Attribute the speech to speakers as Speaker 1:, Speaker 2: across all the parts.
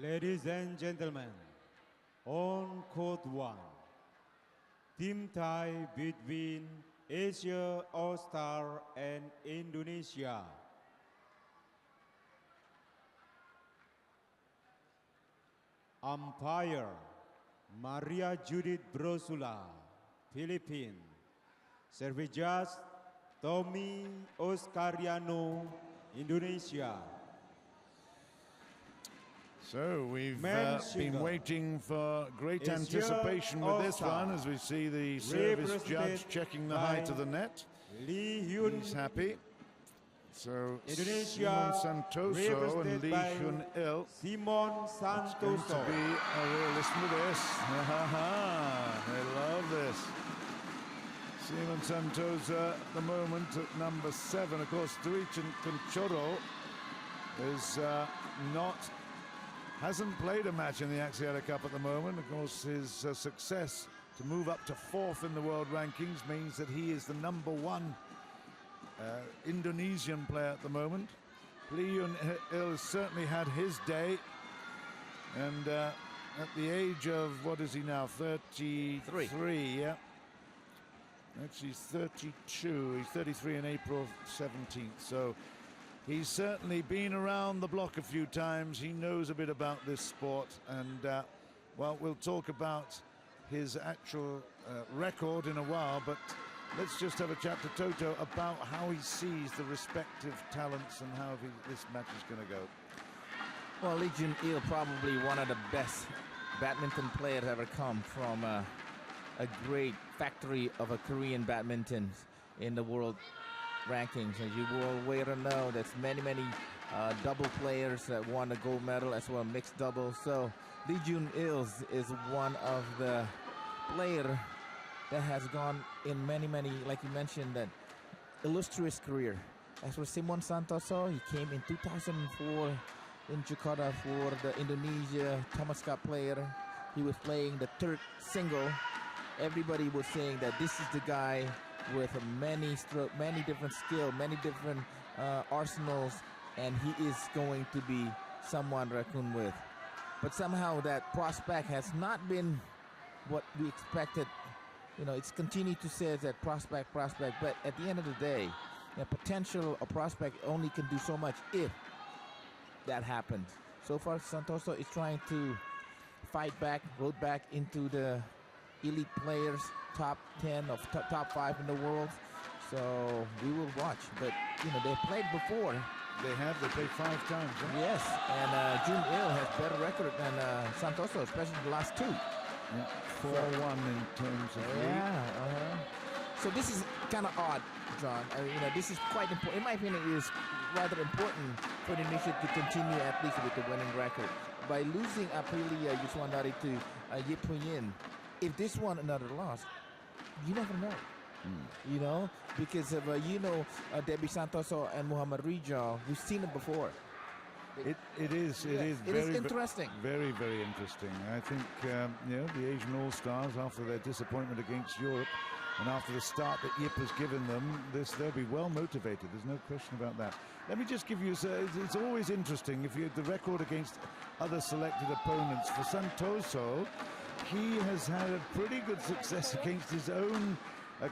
Speaker 1: Ladies and gentlemen, on court 1, team tie between Asia All-Star and Indonesia. Umpire, Maria Judith Brosula, Philippines. Service judge, Tommy Oscariano, Indonesia.
Speaker 2: So we've been waiting for great anticipation with this one as we see the service judge checking the height of the net.
Speaker 1: Hyun,
Speaker 2: he's happy. So
Speaker 1: Indonesia,
Speaker 2: Santoso and Hyun.
Speaker 1: Santoso.
Speaker 2: It's going to be a real listen to this. They love this. Santoso at the moment at number 7. Of course, Richest Conchoro is hasn't played a match in the Axiata Cup at the moment. Of course, his success to move up to 4th in the world rankings means that he is the number 1 Indonesian player at the moment. Hyun has certainly had his day, and at the age of, what is he now, 33, yeah. Actually, he's 32. He's 33 in April 17th. So he's certainly been around the block a few times. He knows a bit about this sport, and well, we'll talk about his actual record in a while, but let's just have a chat to Toto about how he sees the respective talents and how this match is going to go.
Speaker 3: Well, Lee Jun-il, probably one of the best badminton players ever come from a great factory of a Korean badminton in the world rankings. As you will later know, there's many double players that won the gold medal as well, mixed doubles. So Lee Jun-il is one of the players that has gone in many, like you mentioned, that illustrious career. As for Simon Santoso, he came in 2004 in Jakarta for the Indonesia Thomas Cup player. He was playing the 3rd single. Everybody was saying that this is the guy with many different skills, many different arsenals, and he is going to be someone to reckon with. But somehow that prospect has not been what we expected. You know, it's continued to say that prospect, but at the end of the day, the potential of prospect only can do so much if that happens. So far, Santoso is trying to fight back, road back into the elite players, top 10 of top 5 in the world. So we will watch. But you know, they've played before.
Speaker 2: They played 5 times. Right?
Speaker 3: Yes, and Jun-il has better record than Santoso, especially the last 2.
Speaker 2: Yeah, 4-1 in terms of lead.
Speaker 3: So this is kind of odd, John. You know, this is quite important. In my opinion, it is rather important for Indonesia to continue at least with the winning record. By losing Aprilia Yuswandari to Yip Huyen, if this one another loss, you never know. You know, because of Debbie Santoso and Muhammad Rijal, we've seen it before.
Speaker 2: It is
Speaker 3: very interesting.
Speaker 2: Very interesting. I think the Asian All-Stars, after their disappointment against Europe and after the start that Yip has given them, they'll be well motivated. There's no question about that. Let me just give you, it's always interesting if you have the record against other selected opponents. For Santoso, he has had a pretty good success against his own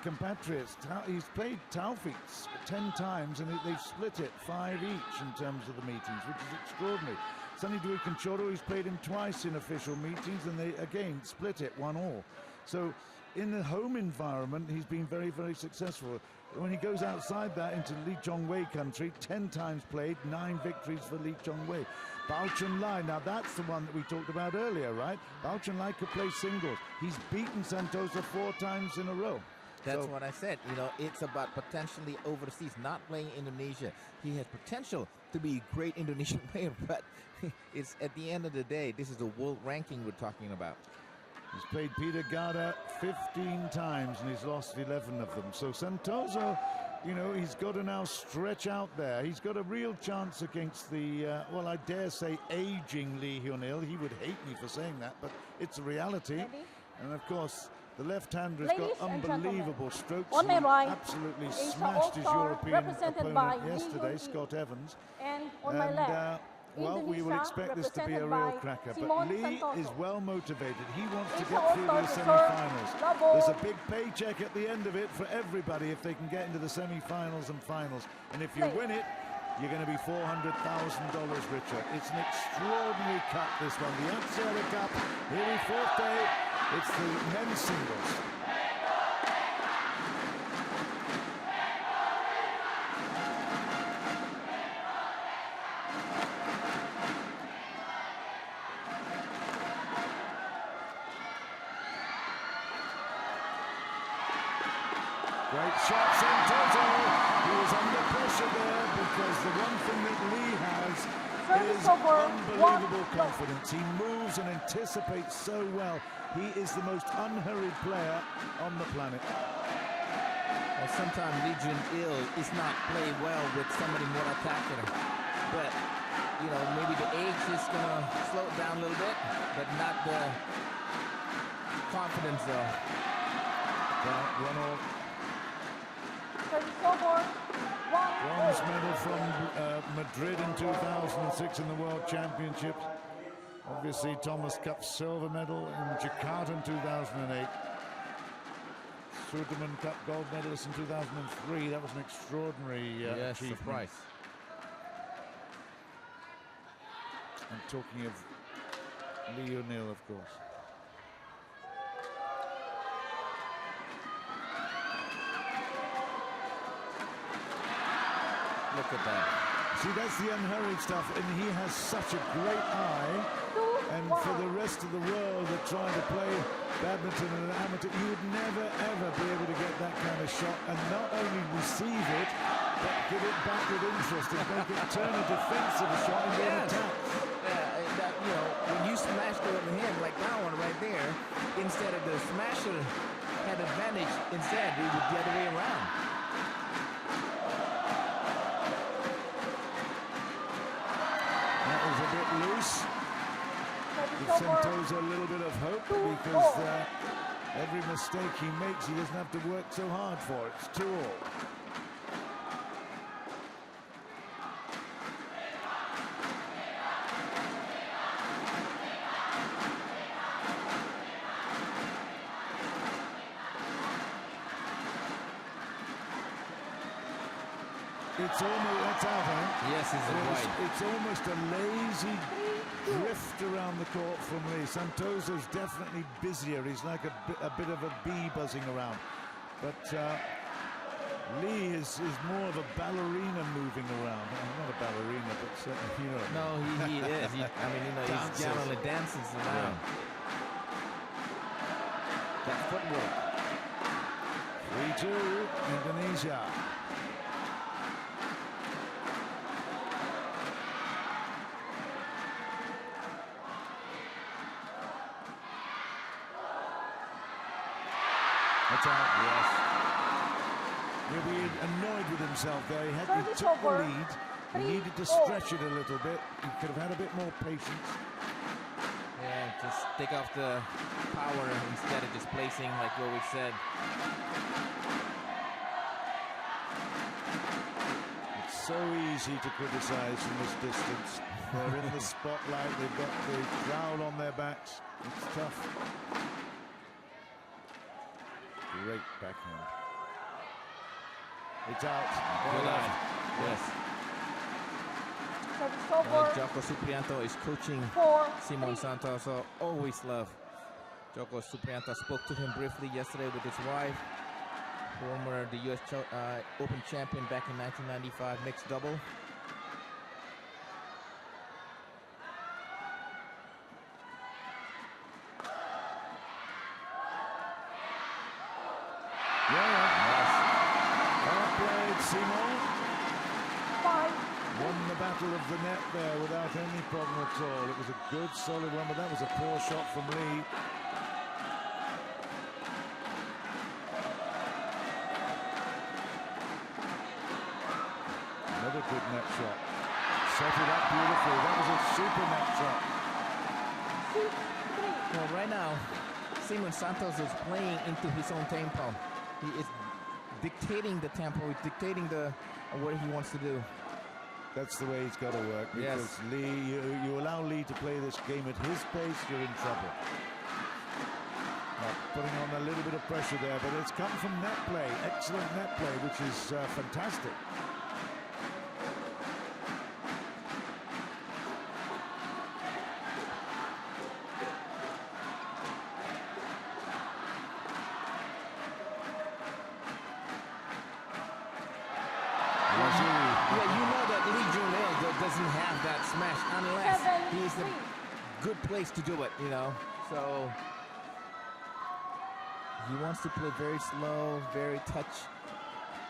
Speaker 2: compatriots. He's played Taufik's 10 times, and they've split it 5 each in terms of the meetings, which is extraordinary. Sonny Dwi Conchoro, he's played him twice in official meetings, and they again split it 1-1. So in the home environment, he's been very successful. When he goes outside that into Lee Chong-wei country, 10 times played, 9 victories for Lee Chong-wei. Bao Chun-lai, now that's the one that we talked about earlier, right? Bao Chun-lai could play singles. He's beaten Santoso 4 times in a row.
Speaker 3: That's what I said. You know, it's about potentially overseas, not playing Indonesia. He has potential to be a great Indonesian player, but it's at the end of the day, this is the world ranking we're talking about.
Speaker 2: He's played Peter Gada 15 times and he's lost 11 of them. So Santoso, you know, he's got to now stretch out there. He's got a real chance against the, well, I dare say, aging Lee Hyun-il. He would hate me for saying that, but it's a reality. And of course, the left-hander has got unbelievable strokes.
Speaker 4: On my right,
Speaker 2: absolutely smashed his European opponent yesterday, Scott Evans.
Speaker 4: And on my left,
Speaker 2: Well, we will expect this to be a real cracker, but Lee is well motivated. He wants to get through to the semi-finals. There's a big paycheck at the end of it for everybody if they can get into the semi-finals and finals. And if you win it, you're going to be $400,000 richer. It's an extraordinary cup, this one. The Axiata Cup, here we fourth day. It's the men's singles. Great shot, Santoso. He was under pressure there because the one thing that Lee has is unbelievable confidence. He moves and anticipates so well. He is the most unhurried player on the planet.
Speaker 3: Well, sometimes Lee Jun-il is not played well with somebody more attacking him. But, you know, maybe the age is going to slow it down a little bit, but not the confidence, though.
Speaker 2: Bronze medal from Madrid in 2006 in the World Championships. Obviously, Thomas Cup silver medal in Jakarta in 2008. Sudirman Cup gold medalist in 2003. That was an extraordinary achievement.
Speaker 3: Surprise.
Speaker 2: I'm talking of Lee O'Neill, of course.
Speaker 3: Look at that.
Speaker 2: See, that's the unhurried stuff, and he has such a great eye. And for the rest of the world that trying to play badminton in an amateur, you would never, ever be able to get that kind of shot and not only receive it, but give it back with interest and make it turn a defensive shot into an attack.
Speaker 3: That, you know, when you smash it over him like that one right there, instead of the smasher had advantage, instead we would the other way around.
Speaker 2: That was a bit loose. Gives Santoso a little bit of hope because every mistake he makes, he doesn't have to work so hard for it. It's 2-all. It's almost, that's out, huh?
Speaker 3: Yes,
Speaker 2: it's almost a lazy drift around the court from Lee. Santoso's definitely busier. He's like a bit of a bee buzzing around. But Lee is more of a ballerina moving around. Not a ballerina, but certainly, you know.
Speaker 3: No, he is. I mean, you know, he's generally dances around. That footwork.
Speaker 2: 3-2, Indonesia. That's out.
Speaker 3: Yes.
Speaker 2: He'll be annoyed with himself there. He took the lead. He needed to stretch it a little bit. He could have had a bit more patience.
Speaker 3: Yeah, just take off the power instead of just placing like what we said.
Speaker 2: It's so easy to criticize from this distance. They're in the spotlight. They've got the crowd on their backs. It's tough. Great backhand. It's out.
Speaker 3: Good line. Yes. Joko Supriyanto is coaching Simon Santoso. Always love. Joko Supriyanto spoke to him briefly yesterday with his wife. Former the U.S. Open champion back in 1995, mixed double.
Speaker 2: Won the battle of the net there without any problem at all. It was a good, solid one, but that was a poor shot from Lee. Another good net shot. Set it up beautifully. That was a super net shot.
Speaker 3: Well, right now, Simon Santos is playing into his own tempo. He is dictating the tempo, dictating what he wants to do.
Speaker 2: That's the way it's got to work,
Speaker 3: Yes.
Speaker 2: because Lee, you allow Lee to play this game at his pace, you're in trouble. Putting on a little bit of pressure there, but it's come from net play, excellent net play, which is fantastic.
Speaker 3: Doesn't have that smash unless he's the good place to do it, you know. So he wants to play very slow, very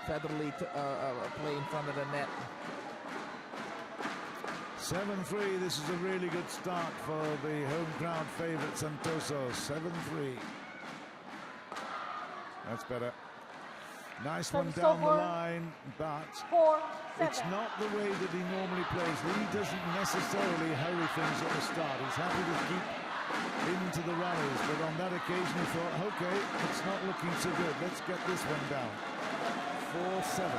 Speaker 3: featherly to play in front of the net.
Speaker 2: 7-3. This is a really good start for the home ground favorite Santoso. 7-3. That's better. Nice one down the line, but it's not the way that he normally plays. He doesn't necessarily hurry things at the start. He's happy to keep into the rallies, but on that occasion he thought, okay, it's not looking so good. Let's get this one down. 4-7.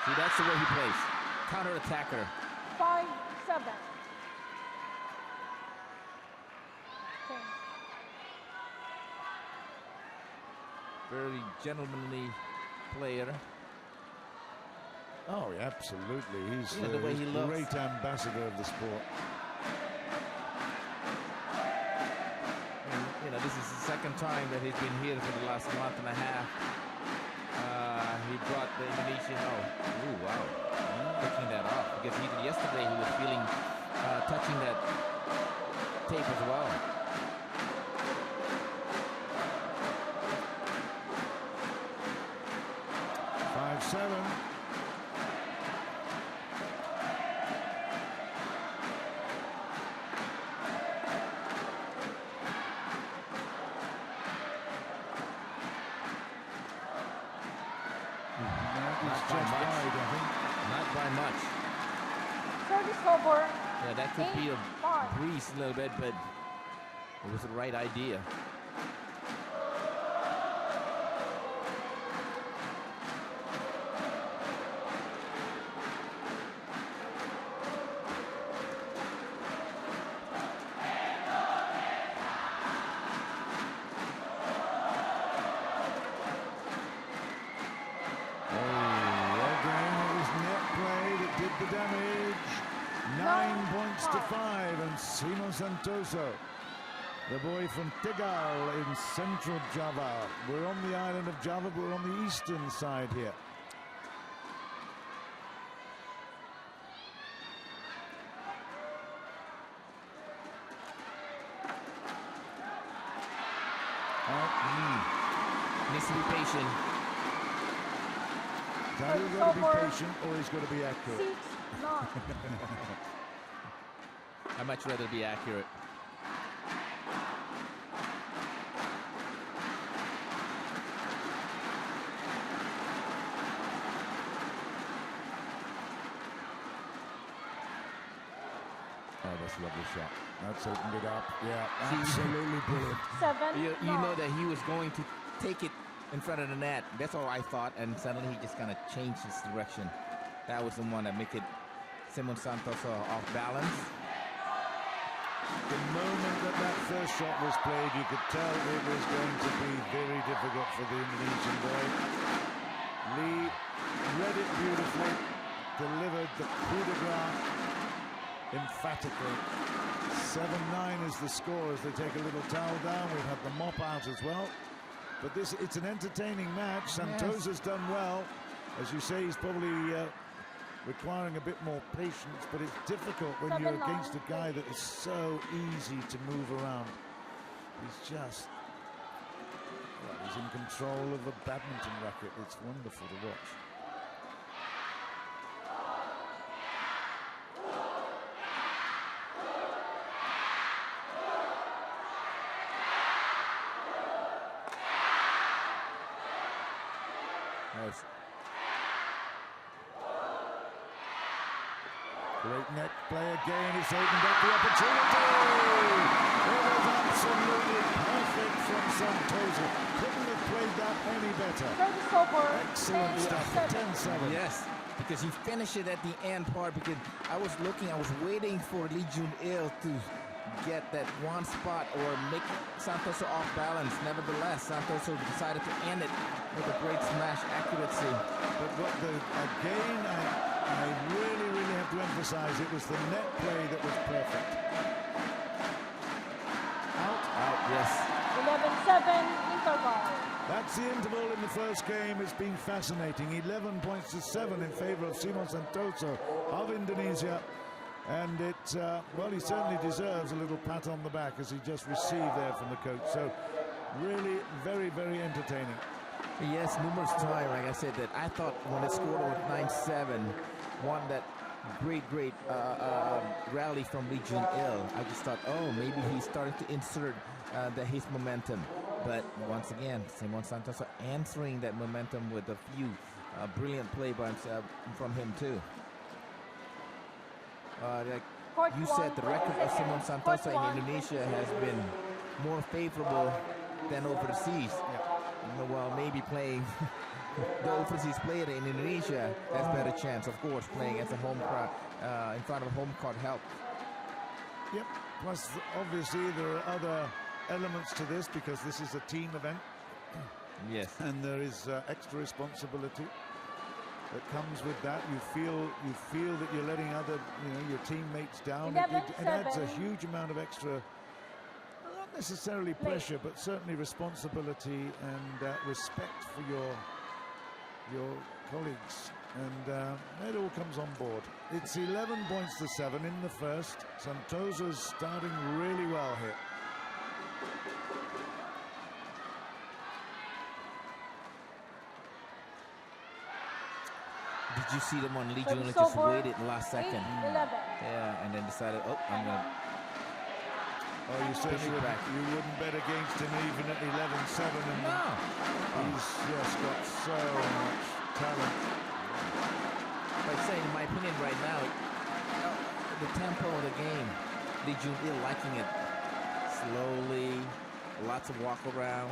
Speaker 3: See, that's the way he plays. Counter-attacker.
Speaker 4: 5-7.
Speaker 3: Very gentlemanly player.
Speaker 2: Oh, absolutely. He's
Speaker 3: the way he
Speaker 2: a great ambassador of the sport.
Speaker 3: And, you know, this is the second time that he's been here for the last month and a half. He brought the Indonesian, oh wow, taking that off, because even yesterday he was feeling, touching that tape as well. Not by much.
Speaker 4: Service over.
Speaker 3: Yeah, that could be a breeze a little bit, but it was the right idea.
Speaker 2: Santoso, the boy from Tegal in central Java. We're on the island of Java, but we're on the eastern side here.
Speaker 3: Needs to be patient.
Speaker 2: He's either got to be patient or he's got to be accurate.
Speaker 4: 6-9.
Speaker 3: I'd much rather be accurate.
Speaker 2: Oh, that's a lovely shot. That's opened it up. Yeah, absolutely brilliant.
Speaker 4: 7-9.
Speaker 3: You know that he was going to take it in front of the net. That's all I thought, and suddenly he just kind of changed his direction. That was the one that made it Simon Santoso off balance.
Speaker 2: The moment that first shot was played, you could tell it was going to be very difficult for the Indonesian boy. Lee read it beautifully, delivered the coup de grace emphatically. 7-9 is the score as they take a little towel down. We've had the mop out as well. But it's an entertaining match. Santoso's done well. As you say, he's probably requiring a bit more patience, but it's difficult when you're against a guy that is so easy to move around. He's just, well, he's in control of a badminton racket. It's wonderful to watch.
Speaker 3: Nice.
Speaker 2: Great net play again. It's opened up the opportunity. It was Absolutely perfect from Santoso. Couldn't have played that any better.
Speaker 4: Service over.
Speaker 2: Excellent stuff.
Speaker 4: 10-7.
Speaker 2: 10-7.
Speaker 3: Yes, because he finished it at the end part, because I was waiting for Lee Jun-il to get that one spot or make Santoso off balance. Nevertheless, Santoso decided to end it with a great smash accuracy.
Speaker 2: But again, I really, really have to emphasize it was the net play that was perfect.
Speaker 3: Out, yes.
Speaker 4: 11-7 interval.
Speaker 2: That's the interval in the first game. It's been fascinating. 11 points to 7 in favor of Simon Santoso of Indonesia. And well, he certainly deserves a little pat on the back as he just received there from the coach. So really very, very entertaining.
Speaker 3: Yes, numerous times, like I said, that I thought when it scored over 9-7, won that great rally from Lee Jun-il. I just thought, oh, maybe he's starting to insert his momentum. But once again, Simon Santoso answering that momentum with a few brilliant play from him too. Like you said, the record of Simon Santoso in Indonesia has been more favorable than overseas. Well, maybe playing the overseas player in Indonesia has better chance, of course, playing as a home crowd in front of a home court help.
Speaker 2: Yep. Plus, obviously, there are other elements to this because this is a team event.
Speaker 3: Yes.
Speaker 2: And there is extra responsibility that comes with that. You feel that you're letting your teammates down. It adds a huge amount of extra, not necessarily pressure, but certainly responsibility and respect for your colleagues. And it all comes on board. It's 11 points to 7 in the first. Santoso's starting really well here.
Speaker 3: Did you see them on Lee Jun-il just waited last second?
Speaker 4: 11.
Speaker 3: Yeah, and then decided, oh, I'm gonna.
Speaker 2: Oh, you certainly wouldn't bet against him even at 11-7, and
Speaker 3: No.
Speaker 2: He's just got so much talent.
Speaker 3: Like I say, in my opinion, right now, the tempo of the game, Lee Jun-il liking it slowly, lots of walk around.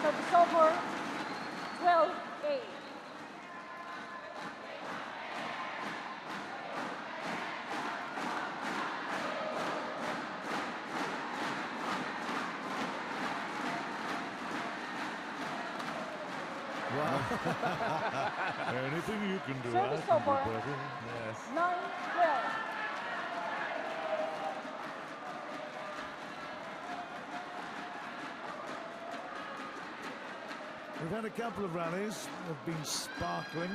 Speaker 4: Service over. 12-8.
Speaker 2: Anything you can do,
Speaker 4: Service
Speaker 2: I can do
Speaker 4: over.
Speaker 2: better.
Speaker 3: Yes.
Speaker 4: 9-12.
Speaker 2: We've had a couple of rallies that have been sparkling.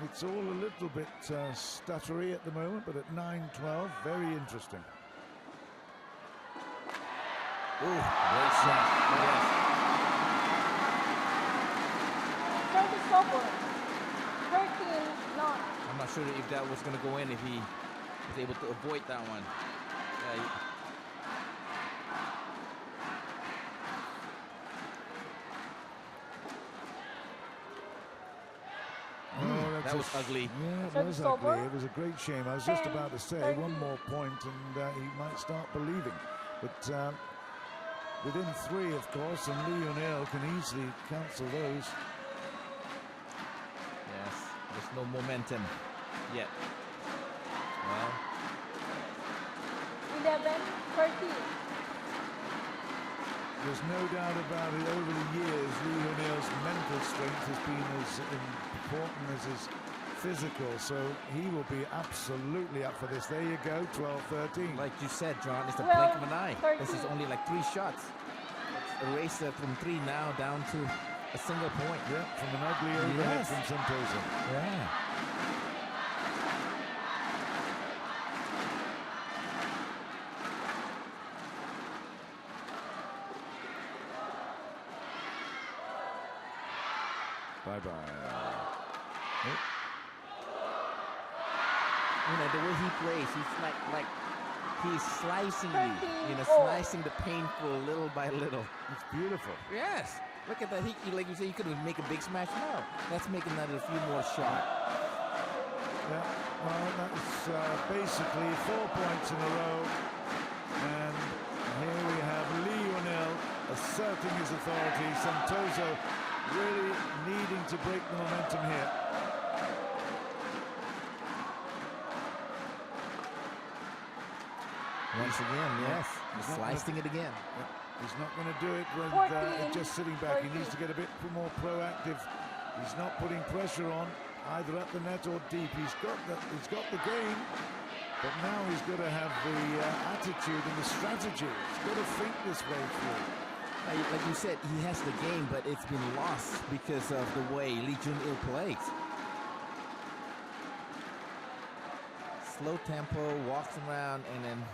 Speaker 2: It's all a little bit stuttery at the moment, but at 9-12, very interesting.
Speaker 3: Ooh, great shot. Yes.
Speaker 4: Service over. 13-9.
Speaker 3: I'm not sure if that was going to go in, if he was able to avoid that one. That was ugly.
Speaker 2: Yeah, it
Speaker 4: Service
Speaker 2: was ugly.
Speaker 4: over.
Speaker 2: It was a great shame. I was just about to say
Speaker 4: 10-13.
Speaker 2: one more point and he might start believing. But within 3, of course, and Lee Jun-il can easily cancel those.
Speaker 3: Yes, there's no momentum yet. Well,
Speaker 4: 11-13.
Speaker 2: There's no doubt about it. Over the years, Lee Jun-il's mental strength has been as important as his physical, so he will be absolutely up for this. There you go, 12-13.
Speaker 3: like you said, John, it's the
Speaker 4: 12,
Speaker 3: blink of an eye.
Speaker 4: 13.
Speaker 3: This is only like 3 shots. It's a race from 3 now down to a single point.
Speaker 2: Yeah, from an ugly overhead
Speaker 3: Yes.
Speaker 2: from Santoso.
Speaker 3: Yeah.
Speaker 2: Bye-bye.
Speaker 3: You know, the way he plays, he's like He's slicing you, slicing the painful little by little.
Speaker 2: It's beautiful.
Speaker 3: Yes. Look at that. He like you say, he could make a big smash. No. Let's make another few more shots.
Speaker 2: Yeah, well, that's basically 4 points in a row. And here we have Lionel asserting his authority. Santoso really needing to break the momentum here.
Speaker 3: Once again, yes. He's slicing it again.
Speaker 2: He's not going to do it with just sitting back. He needs to get a bit more proactive. He's not putting pressure on either at the net or deep. He's got the game, but now he's got to have the attitude and the strategy. He's got to think this way through.
Speaker 3: Like you said, he has the game, but it's been lost because of the way Lee Jun-il plays. Slow tempo, walks around, and then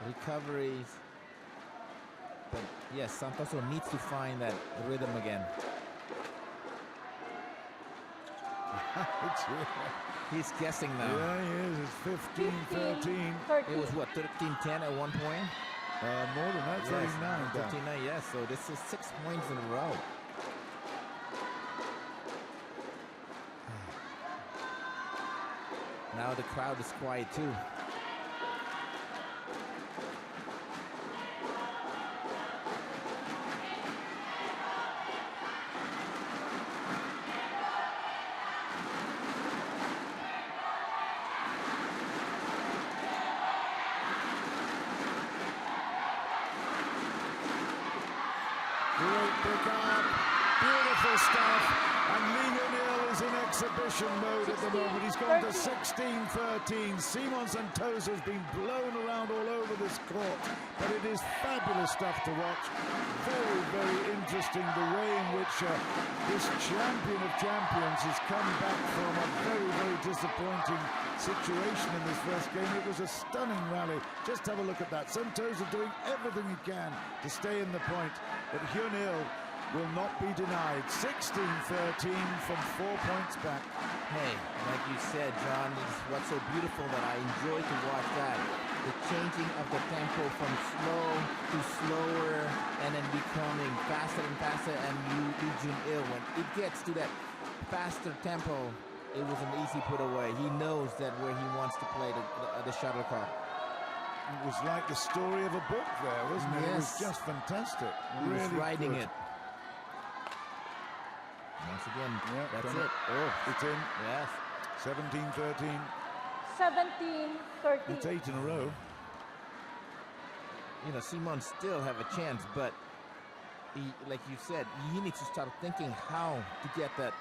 Speaker 3: recoveries. But yes, Santoso needs to find that rhythm again. He's guessing now.
Speaker 2: Yeah, he is. It's 15-13.
Speaker 3: It was what, 13-10 at one point?
Speaker 2: More than that, 39 down.
Speaker 3: 39, yes. So this is 6 points in a row. Now the crowd is quiet too.
Speaker 2: Great pickup, beautiful stuff, and Lionel is in exhibition mode at the moment. He's gone to 16-13. Simon Santoso has been blown around all over this court, but it is fabulous stuff to watch. Very, very interesting the way in which this champion of champions has come back from a very, very disappointing situation in this first game. It was a stunning rally. Just have a look at that. Santoso doing everything he can to stay in the point, but Hyun will not be denied. 16-13 from 4 points back.
Speaker 3: Hey, like you said, John, is what's so beautiful that I enjoy to watch that. The changing of the tempo from slow to slower and then becoming faster and faster, and Lee Jun-il, when it gets to that faster tempo, it was an easy put away. He knows that where he wants to play the shuttlecock.
Speaker 2: It was like the story of a book there, wasn't it?
Speaker 3: Yes.
Speaker 2: It was just fantastic.
Speaker 3: He was
Speaker 2: Really
Speaker 3: riding
Speaker 2: good.
Speaker 3: it. Once again,
Speaker 2: Yeah,
Speaker 3: that's
Speaker 2: done
Speaker 3: it. Oh,
Speaker 2: It's in.
Speaker 3: yes.
Speaker 2: 17-13.
Speaker 4: 17-13.
Speaker 2: It's 8 in a row.
Speaker 3: You know, Simon still have a chance, but he, like you said, he needs to start thinking how to get that,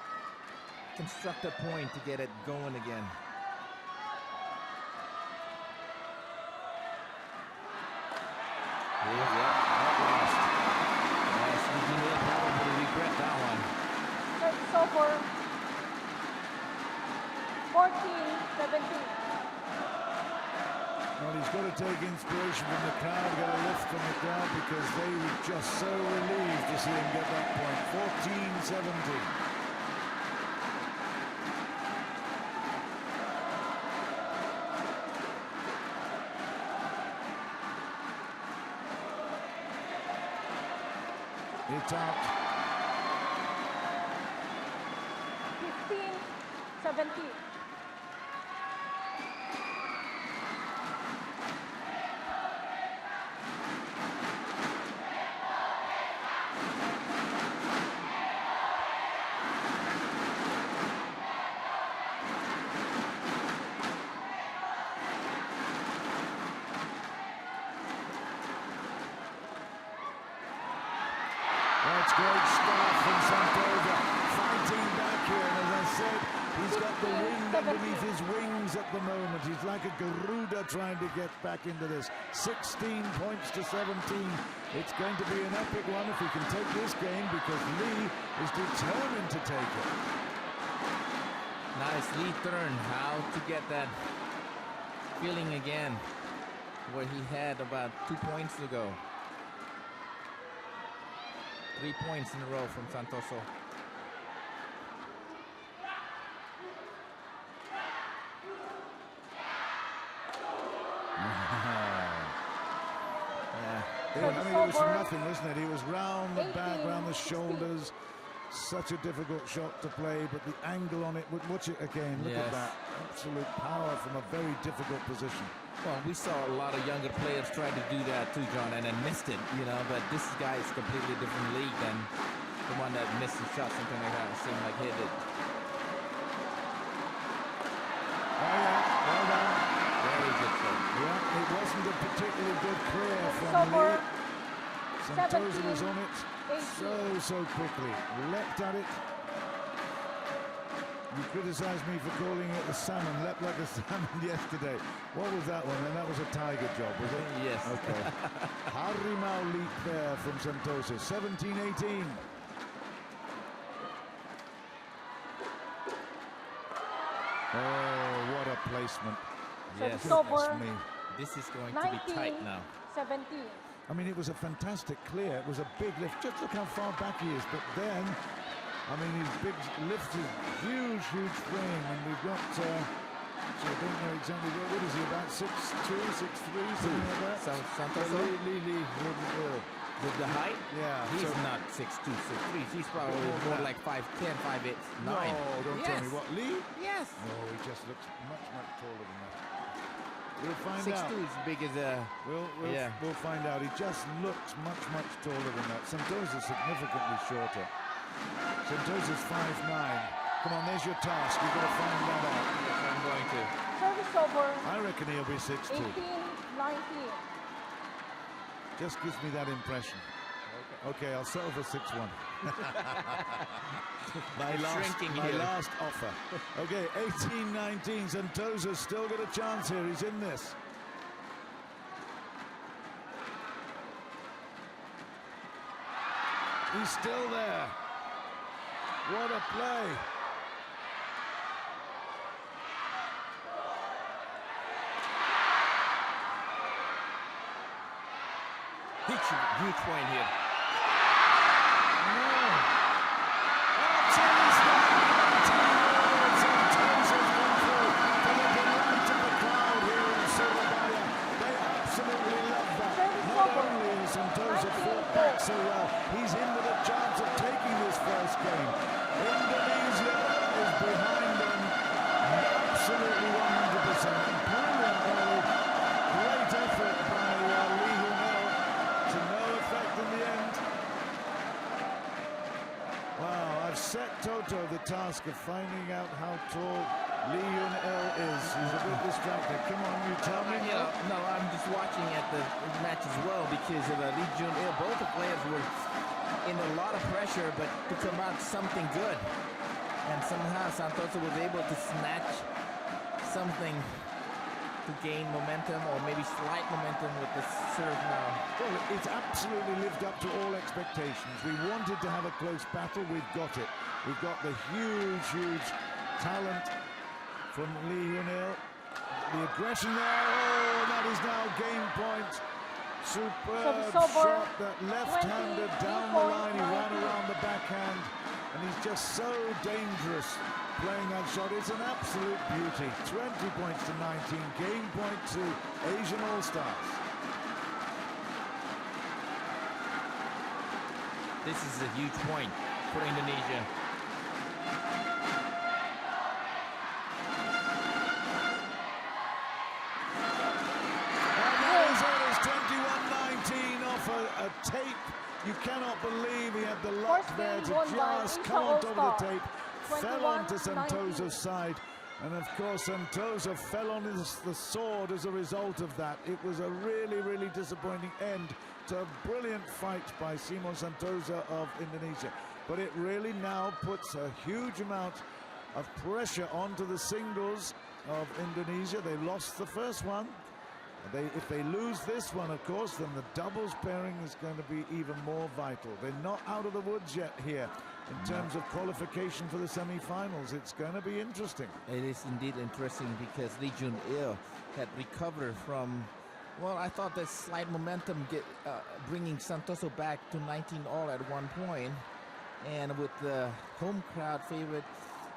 Speaker 3: construct a point to get it going again. Yeah, at last. Yes, he will probably regret that one.
Speaker 4: It's over. 14-17.
Speaker 2: Well, he's got to take inspiration from the crowd, get a lift from the crowd, because they were just so relieved to see him get that point. 14-17. It's out.
Speaker 4: 15-17.
Speaker 2: That's great stuff from Santoso, fighting back here, and as I said, he's got the wind underneath his wings at the moment. He's like a Garuda trying to get back into this. 16 points to 17. It's going to be an epic one if he can take this game, because Lee is determined to take it.
Speaker 3: Nice Lee turn, how to get that feeling again where he had about 2 points to go. 3 points in a row from Santoso.
Speaker 2: I mean, it was
Speaker 4: Over.
Speaker 2: nothing, wasn't it? He was round the back,
Speaker 4: 18,
Speaker 2: round the
Speaker 4: 16.
Speaker 2: shoulders. Such a difficult shot to play, but the angle on it, watch it again, look at
Speaker 3: Yes.
Speaker 2: that. Absolute power from a very difficult position.
Speaker 3: Well, we saw a lot of younger players try to do that too, John, and then missed it, you know, but this guy is completely different league than the one that missed the shot, something like that. It seemed like hit it.
Speaker 2: Oh yeah, well done.
Speaker 3: Very good throw.
Speaker 2: Yeah, it wasn't a particularly good clear from
Speaker 4: Over.
Speaker 2: Lee. Santoso was
Speaker 4: 17,
Speaker 2: on it
Speaker 4: 18.
Speaker 2: so quickly. Leapt at it. You criticised me for calling it a salmon, leapt like a salmon yesterday. What was that one? And that was a tiger job, was it?
Speaker 3: Yes.
Speaker 2: Okay. Harimau leap there from Santoso. 17-18. Oh, what a placement.
Speaker 3: Yes.
Speaker 4: Service over.
Speaker 2: Goodness me.
Speaker 3: This is going to be
Speaker 4: 19,
Speaker 3: tight now.
Speaker 4: 17.
Speaker 2: I mean, it was a fantastic clear. It was a big lift. Just look how far back he is. But then, I mean, his big lift is huge swing. And we've got, so I don't know exactly what is he, about 6'2", 6'3", something like that?
Speaker 3: Santoso?
Speaker 2: Lee.
Speaker 3: With the height?
Speaker 2: Yeah.
Speaker 3: He's
Speaker 2: so-
Speaker 3: not 6'2", 6'3". He's probably more like 5'10", 5'8", 9.
Speaker 2: No, don't tell me what. Lee?
Speaker 3: Yes.
Speaker 2: No, he just looks much taller than that. We'll find
Speaker 3: 6'2"
Speaker 2: out.
Speaker 3: is big as a... Yeah.
Speaker 2: We'll find out. He just looks much taller than that. Santoso's significantly shorter. Santoso's 5'9". Come on, there's your task. You've got to find that out.
Speaker 3: Yes, I'm going to.
Speaker 4: Service over.
Speaker 2: I reckon he'll be 6'2".
Speaker 4: 18, 19.
Speaker 2: Just gives me that impression. Okay, I'll settle for 6'1".
Speaker 3: Shrinking
Speaker 2: my
Speaker 3: here.
Speaker 2: last offer. Okay, 18-19. Santoso's still got a chance here. He's in this. He's still there. What a play.
Speaker 3: Huge point here.
Speaker 2: No. Santoso's gone through for the delight of the crowd here in Surabaya. They absolutely love that. Not only has Santoso fought back so well, he's in with a chance of taking this first game. Indonesia is behind them absolutely 100%. Brilliant rally. Great effort by Lee Hyun to no effect in the end. Wow, I've set Toto the task of finding out how tall Lee Hyun is. He's a bit distracted. Come on, you tell me.
Speaker 3: No, I'm just watching at the match as well because of Lee Hyun. Both the players were in a lot of pressure, but to come out something good. And somehow Santoso was able to snatch something to gain momentum or maybe slight momentum with the serve now.
Speaker 2: Well, it's absolutely lived up to all expectations. We wanted to have a close battle. We've got it. We've got the huge talent from Lee Hyun. The aggression there. Oh, that is now game point. Superb shot, that left-hander down the line. He ran around the backhand, and he's just so dangerous playing that shot. It's an absolute beauty. 20 points to 19. Game point to Asian All-Stars.
Speaker 3: This is a huge point for Indonesia.
Speaker 2: A tape. You cannot believe he had the luck
Speaker 4: First
Speaker 2: there
Speaker 4: game
Speaker 2: to
Speaker 4: won by
Speaker 2: just
Speaker 4: Asia
Speaker 2: come on top of the
Speaker 4: All-Star.
Speaker 2: tape. Fell onto
Speaker 4: 21-19.
Speaker 2: Santoso's side. And of course, Santoso fell on the sword as a result of that. It was a really disappointing end to a brilliant fight by Simon Santoso of Indonesia. But it really now puts a huge amount of pressure onto the singles of Indonesia. They lost the first one. If they lose this one, of course, then the doubles pairing is going to be even more vital. They're not out of the woods yet here in terms of qualification for the semi-finals. It's going to be interesting.
Speaker 3: It is indeed interesting because Lee Hyun had recovered from, well, I thought that slight momentum bringing Santoso back to 19 all at one point. And with the home crowd favorite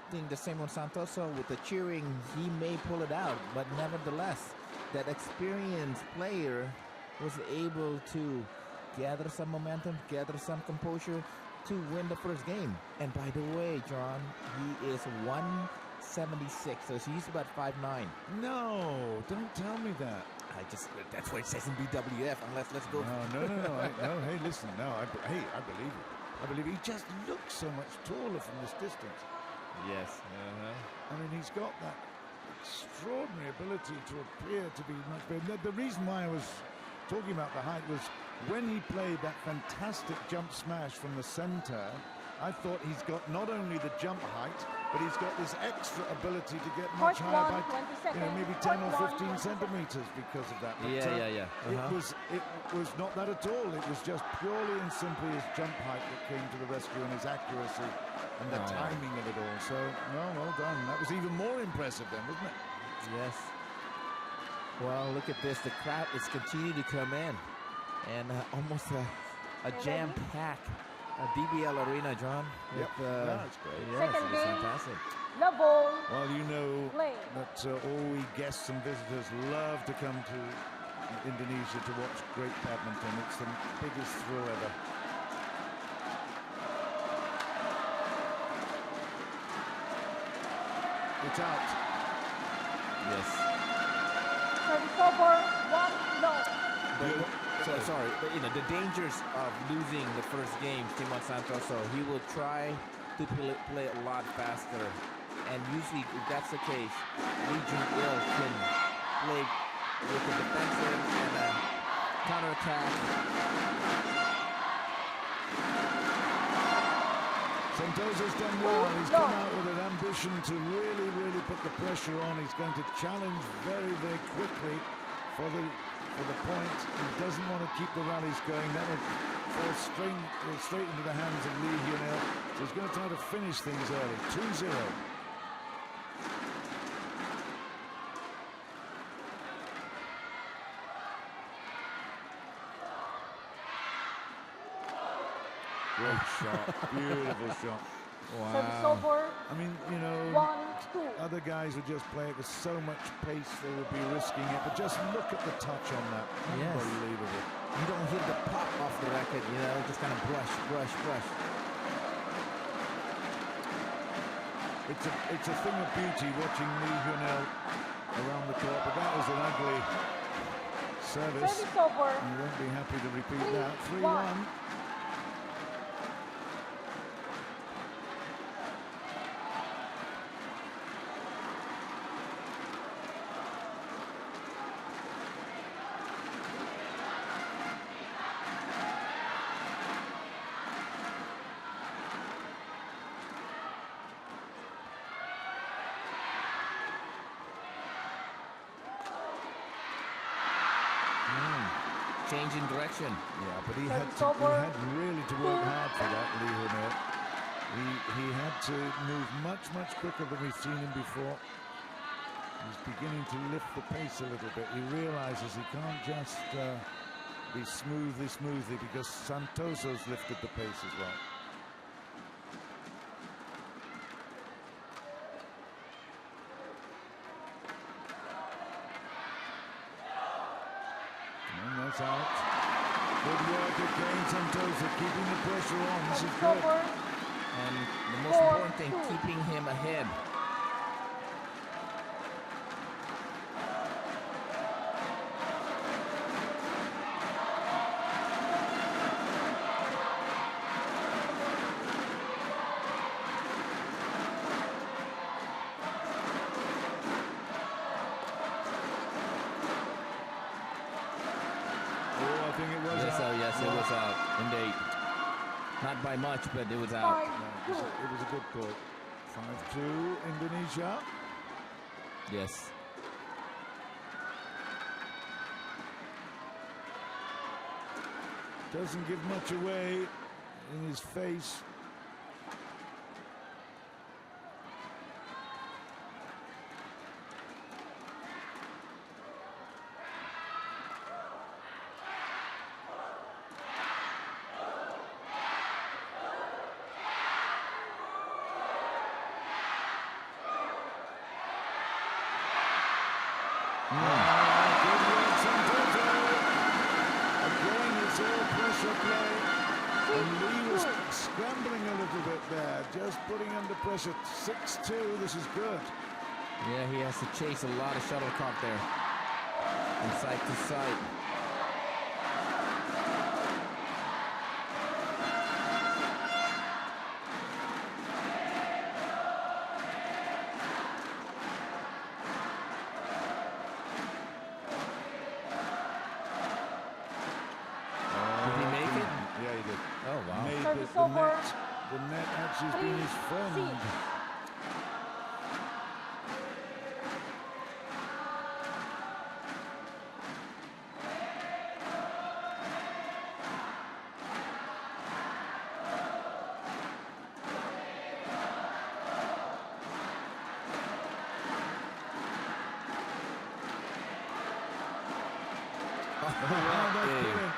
Speaker 3: thing, the same on Santoso, with the cheering, he may pull it out. But nevertheless, that experienced player was able to gather some momentum, gather some composure to win the first game. And by the way, John, he is 176, so he's about 5'9".
Speaker 2: No, don't tell me that.
Speaker 3: That's what it says in BWF, unless let's go.
Speaker 2: No, hey, listen, I believe it. I believe he just looks so much taller from this distance.
Speaker 3: Yes.
Speaker 2: I mean, he's got that extraordinary ability to appear to be much bigger. The reason why I was talking about the height was when he played that fantastic jump smash from the center, I thought he's got not only the jump height, but he's got this extra ability to get much
Speaker 4: Court
Speaker 2: higher
Speaker 4: one,
Speaker 2: by
Speaker 4: 20 seconds.
Speaker 2: maybe 10 or
Speaker 4: Court
Speaker 2: 15
Speaker 4: one, 20
Speaker 2: centimeters because of that. But,
Speaker 3: Yeah.
Speaker 2: It was not that at all. It was just purely and simply his jump height that came to the rescue and his accuracy and the timing of it all. So, no, well done. That was even more impressive then, wasn't it?
Speaker 3: Yes. Well, look at this. The crowd is continuing to come in. And almost a jam-packed DBL arena, John.
Speaker 2: Yep. It's great.
Speaker 3: Yes,
Speaker 4: Second
Speaker 3: it's
Speaker 4: game.
Speaker 3: fantastic.
Speaker 4: Level.
Speaker 2: Well, you know
Speaker 4: Play.
Speaker 2: that all we guests and visitors love to come to Indonesia to watch great badminton. It's the biggest thrill ever. It's out.
Speaker 3: Yes.
Speaker 4: Service over. 1-0.
Speaker 3: Sorry, but the dangers of losing the first game, Timon Santoso, he will try to play a lot faster. And usually, if that's the case, Region Il can play with the defensive and a counterattack.
Speaker 2: Santoso's done well. He's come out with an ambition to really put the pressure on. He's going to challenge very quickly for the point. He doesn't want to keep the rallies going. That will fall straight into the hands of Lee Hyun. So he's going to try to finish things early. 2-0. Great shot. Beautiful shot.
Speaker 4: Service over.
Speaker 2: I mean,
Speaker 4: 1-2.
Speaker 2: other guys would just play it with so much pace they would be risking it. But just look at the touch on that.
Speaker 3: Yes.
Speaker 2: Unbelievable.
Speaker 3: You don't hit the pop off the racket, just kind of brush.
Speaker 2: It's a thing of beauty watching Lee Hyun around the court, but that was an ugly service.
Speaker 4: Service over.
Speaker 2: You won't be happy to repeat that.
Speaker 4: 3-1.
Speaker 2: 3-1.
Speaker 3: Change in direction.
Speaker 2: Yeah, but he had
Speaker 4: over.
Speaker 2: really to work hard for that, Lee Hyun. He had to move much quicker than we've seen him before. He's beginning to lift the pace a little bit. He realizes he can't just be smoothly because Santoso's lifted the pace as well. That's out. Good work again, Santoso, keeping the pressure on. This is good.
Speaker 4: Over.
Speaker 3: And the most important thing, keeping him ahead. Yes, it was out. Indeed. Not by much, but it was out.
Speaker 2: No, it was a good call. 5-2, Indonesia.
Speaker 3: Yes.
Speaker 2: Doesn't give much away in his face. Good work, Santoso. Again, it's all pressure And Lee was scrambling a little bit there, just putting under pressure. 6-2, this is good.
Speaker 3: Yeah, he has to chase a lot of shuttlecock there, from side to side. Did he make it?
Speaker 2: Yeah, he did.
Speaker 3: Oh, wow.
Speaker 2: Made
Speaker 4: Service
Speaker 2: the
Speaker 4: over.
Speaker 2: net. The net actually has been his friend.
Speaker 4: 3-6.
Speaker 2: Wow, that's
Speaker 3: Hey.
Speaker 2: brilliant.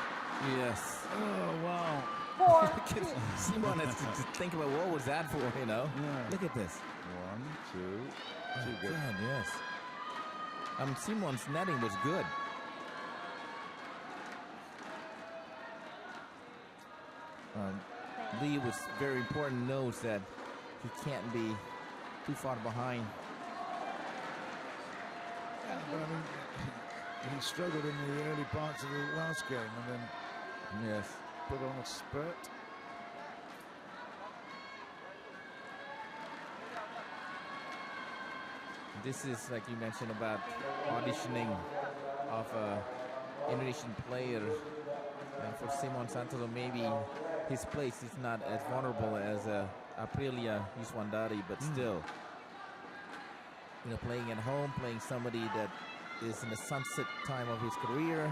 Speaker 3: Yes.
Speaker 2: Oh, wow.
Speaker 4: 4-2.
Speaker 3: Simon has to think about what was that for, you know?
Speaker 2: Yeah.
Speaker 3: Look at this.
Speaker 2: 1, 2,
Speaker 3: Oh,
Speaker 2: too good.
Speaker 3: God, yes. Simon's netting was good. Lee was very important, knows that he can't be too far behind.
Speaker 2: Yeah, but I mean, he struggled in the early parts of the last game and then
Speaker 3: Yes.
Speaker 2: put on a spurt.
Speaker 3: This is, like you mentioned, about auditioning of Indonesian players. And for Simon Santoso, maybe his place is not as vulnerable as Aprilia Yuswandari, but still, you know, playing at home, playing somebody that is in the sunset time of his career,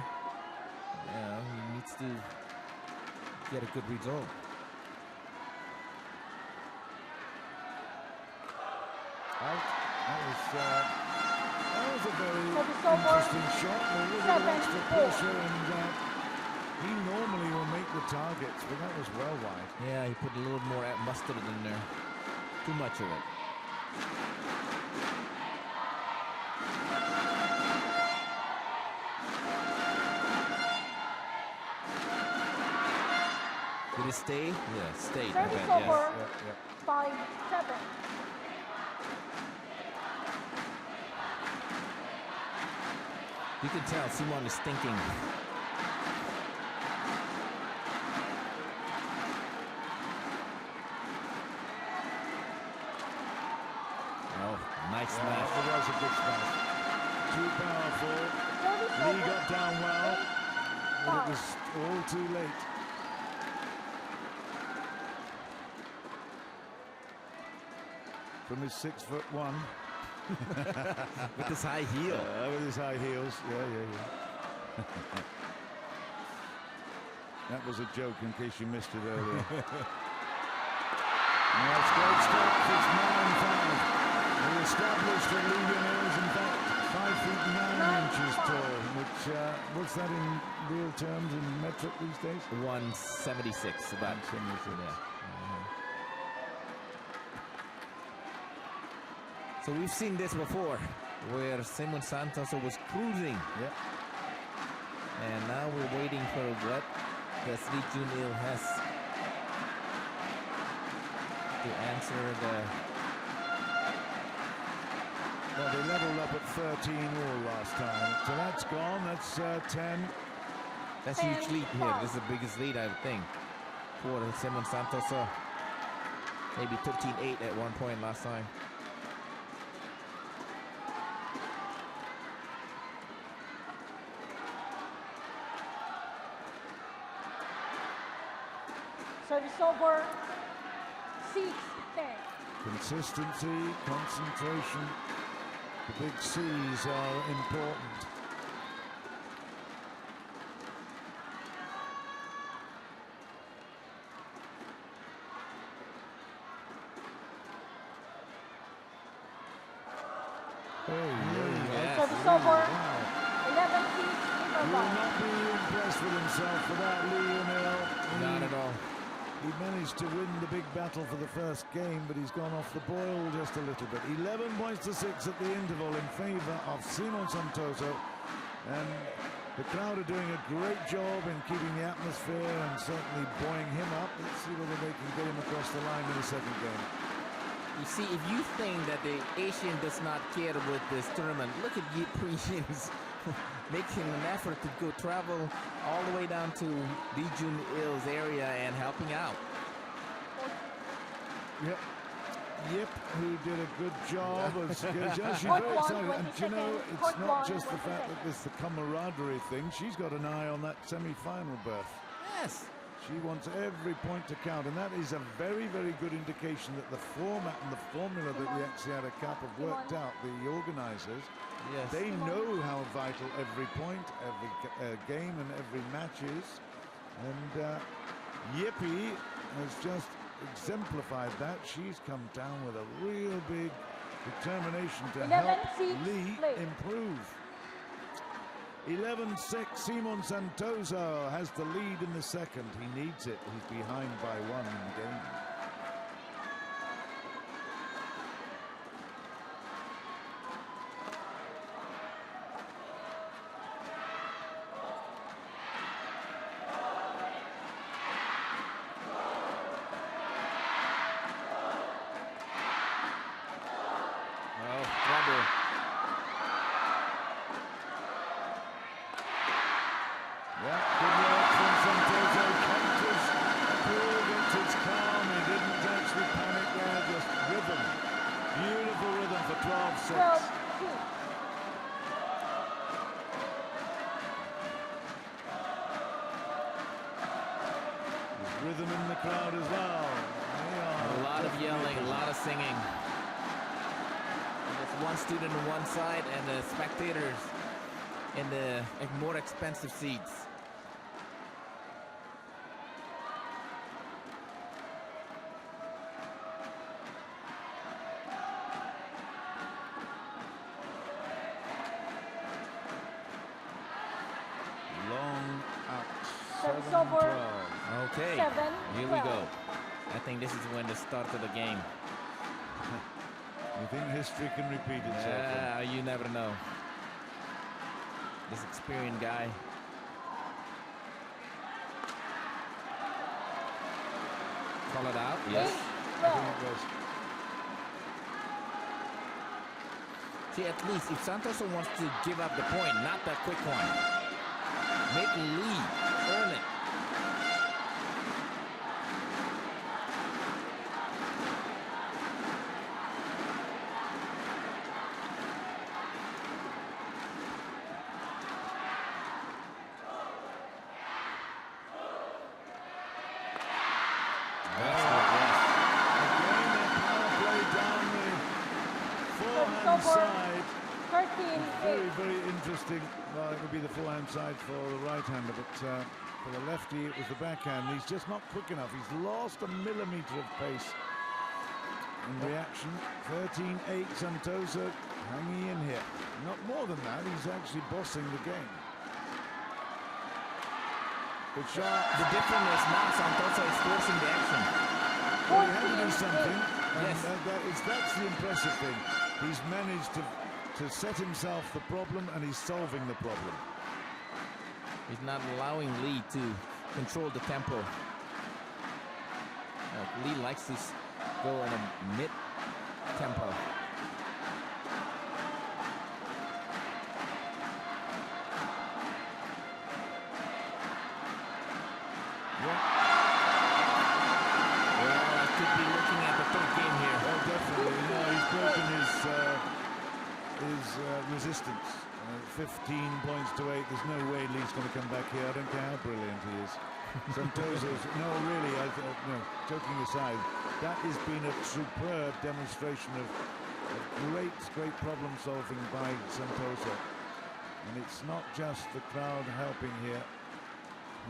Speaker 3: he needs to get a good result.
Speaker 2: Out. That was a very
Speaker 4: Service over.
Speaker 2: interesting shot. A little bit of extra
Speaker 4: 7-4.
Speaker 2: pressure, and he normally will make the targets, but that was well wide.
Speaker 3: Yeah, he put a little more mustard in there. Too much of it. Did it stay? Yeah, it stayed. I
Speaker 4: Service
Speaker 3: bet,
Speaker 4: over.
Speaker 3: yes.
Speaker 4: 5-7.
Speaker 3: You can tell Simon is thinking. Oh, nice smash.
Speaker 2: It was a good smash. Too powerful.
Speaker 4: Service
Speaker 2: Lee
Speaker 4: over.
Speaker 2: got down well, but it was all too late. From his 6'1",
Speaker 3: With his high heel.
Speaker 2: with his high heels. Yeah. That was a joke in case you missed it earlier. That's great stuff. It's 9-5. We established that Lee Hyun is in fact 5 feet 9 inches tall, which what's that in real terms, in metric these days?
Speaker 3: 176, about
Speaker 2: 176.
Speaker 3: Yeah. So we've seen this before, where Simon Santoso was cruising,
Speaker 2: Yep.
Speaker 3: and now we're waiting for what the Lee Hyun has to answer the.
Speaker 2: Well, they leveled up at 13 all last time, so that's gone. That's 10.
Speaker 3: That's a huge lead here. This is the biggest lead, I would think, for Simon Santoso. Maybe 13-8 at one point last time.
Speaker 4: Service over. 6-10.
Speaker 2: Consistency, concentration. The big C's are important.
Speaker 4: Service over. 11-6.
Speaker 2: He will not be impressed with himself without Lee Hyun.
Speaker 3: Not at all.
Speaker 2: He managed to win the big battle for the first game, but he's gone off the boil just a little bit. 11 points to 6 at the interval in favor of Simon Santoso. And The crowd are doing a great job in keeping the atmosphere and certainly buoying him up. Let's see whether they can get him across the line in the second game.
Speaker 3: You see, if you think that the Asian does not care with this tournament, look at Hyun's making an effort to go travel all the way down to Lee Jun-il's area and helping out.
Speaker 2: Yep. Yip, who did a good job of she's very
Speaker 4: Court one,
Speaker 2: excited. And
Speaker 4: 20
Speaker 2: you know,
Speaker 4: seconds.
Speaker 2: it's
Speaker 4: Court
Speaker 2: not
Speaker 4: one,
Speaker 2: just the
Speaker 4: 20
Speaker 2: fact that there's the camaraderie thing. She's got an eye on that semi-final berth.
Speaker 3: Yes.
Speaker 2: She wants every point to count, and that is a very, very good indication that the format and the formula that the Axiata Cup have worked out, the organisers,
Speaker 3: Yes.
Speaker 2: they know how vital every point, every game and every match is. And Yippee has just exemplified that. She's come down with a real big determination to
Speaker 4: 11
Speaker 2: help
Speaker 4: seats,
Speaker 2: Lee
Speaker 4: play.
Speaker 2: improve. 11-6, Simon Santoso has the lead in the second. He needs it. He's behind by one in the game.
Speaker 3: Oh, trouble.
Speaker 2: Yeah, good work from Santoso. Counters through, gets his calm. He didn't actually panic there, just rhythm. Beautiful rhythm for 12-6.
Speaker 4: 12-2.
Speaker 2: There's rhythm in the crowd as well.
Speaker 3: A lot of yelling, a lot of singing. And there's one student on one side and the spectators in the more expensive seats.
Speaker 2: Long out.
Speaker 4: Service over.
Speaker 2: 7-12.
Speaker 3: Okay,
Speaker 4: 7,
Speaker 3: here we
Speaker 4: 12.
Speaker 3: go. I think this is when the start of the game.
Speaker 2: You think history can repeat itself?
Speaker 3: You never know. This experienced guy. Call it out. Yes.
Speaker 4: 8,
Speaker 2: I think it was.
Speaker 3: See, at least if Santoso wants to give up the point, not that quick one, make Lee earn it. That's what it was.
Speaker 2: Again, that power play down the forehand
Speaker 4: over.
Speaker 2: side.
Speaker 4: 13,
Speaker 2: Very,
Speaker 4: 8.
Speaker 2: very interesting. Well, it would be the forehand side for the right-hander, but for the lefty, it was the backhand. He's just not quick enough. He's lost a millimetre of pace in reaction. 13-8, Santoso hanging in here. Not more than that, he's actually bossing the game. But sharp.
Speaker 3: The difference is now Santoso is forcing the action.
Speaker 2: Well, he had to do
Speaker 4: 14,
Speaker 2: something, and
Speaker 3: Yes.
Speaker 2: that's the impressive thing. He's managed to set himself the problem, and he's solving the problem.
Speaker 3: He's not allowing Lee to control the tempo. Lee likes to go in a mid-tempo. Well, I could be looking at the third game here.
Speaker 2: Oh, definitely. No, he's broken his resistance. 15 points to 8. There's no way Lee's going to come back here. I don't care how brilliant he is. Santoso's, no, really, no, joking aside, that has been a superb demonstration of great problem solving by Santoso. And it's not just the crowd helping here.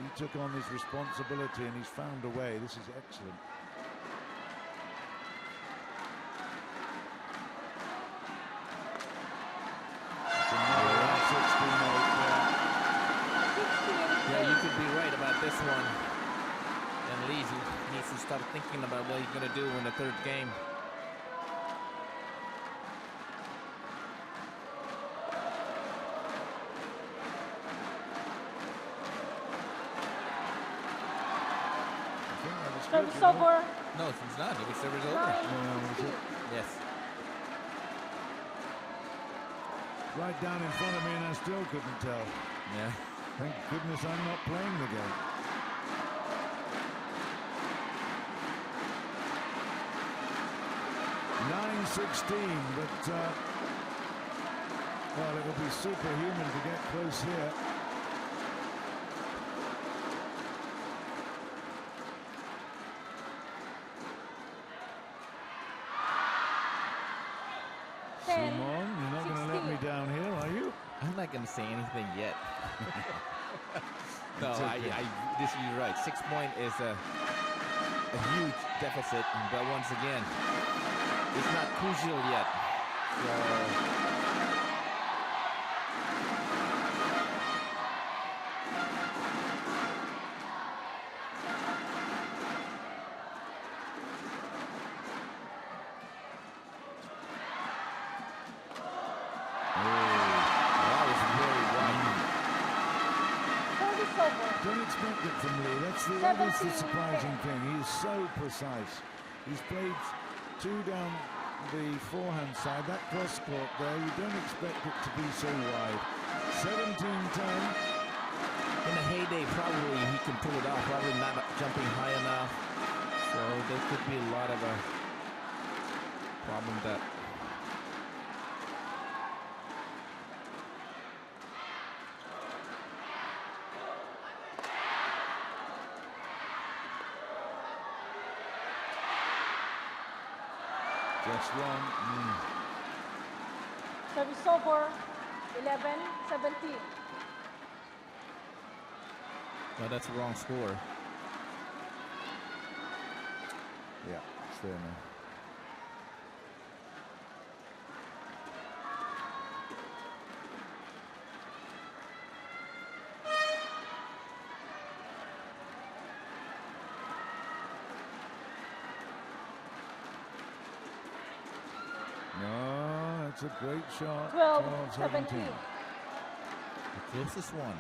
Speaker 2: He took on his responsibility and he's found a way. This is excellent. It's another 16-8 there.
Speaker 4: 16,
Speaker 3: Yeah, you could be right about this one. And Lee needs to start thinking about what he's going to do in the third game.
Speaker 4: Service
Speaker 2: you know.
Speaker 4: over.
Speaker 3: No, it's not. It was service over.
Speaker 4: 9-16.
Speaker 3: Yes.
Speaker 2: Right down in front of me and I still couldn't tell.
Speaker 3: Yeah.
Speaker 2: Thank goodness I'm not playing the game. .916, but well, it would be superhuman to get close here. Simon, you're not going to let me down here, are you?
Speaker 3: I'm not going to say anything yet. No,
Speaker 2: It's okay.
Speaker 3: you're right. 6 point is a huge deficit, but once again, it's not crucial yet. So,
Speaker 2: Don't expect it from Lee. That's the surprising thing. He is so precise. He's played two down the forehand side. That cross court there, you don't expect it to be so wide. 17-10.
Speaker 3: in a heyday, probably he can pull it off. Probably not jumping high enough. So there could be a lot of a problem that.
Speaker 2: Just wrong.
Speaker 4: Service over. 11-17.
Speaker 3: No, that's the wrong score.
Speaker 2: Yeah, it's there now. No, that's a great shot.
Speaker 4: 12-17.
Speaker 3: The closest one.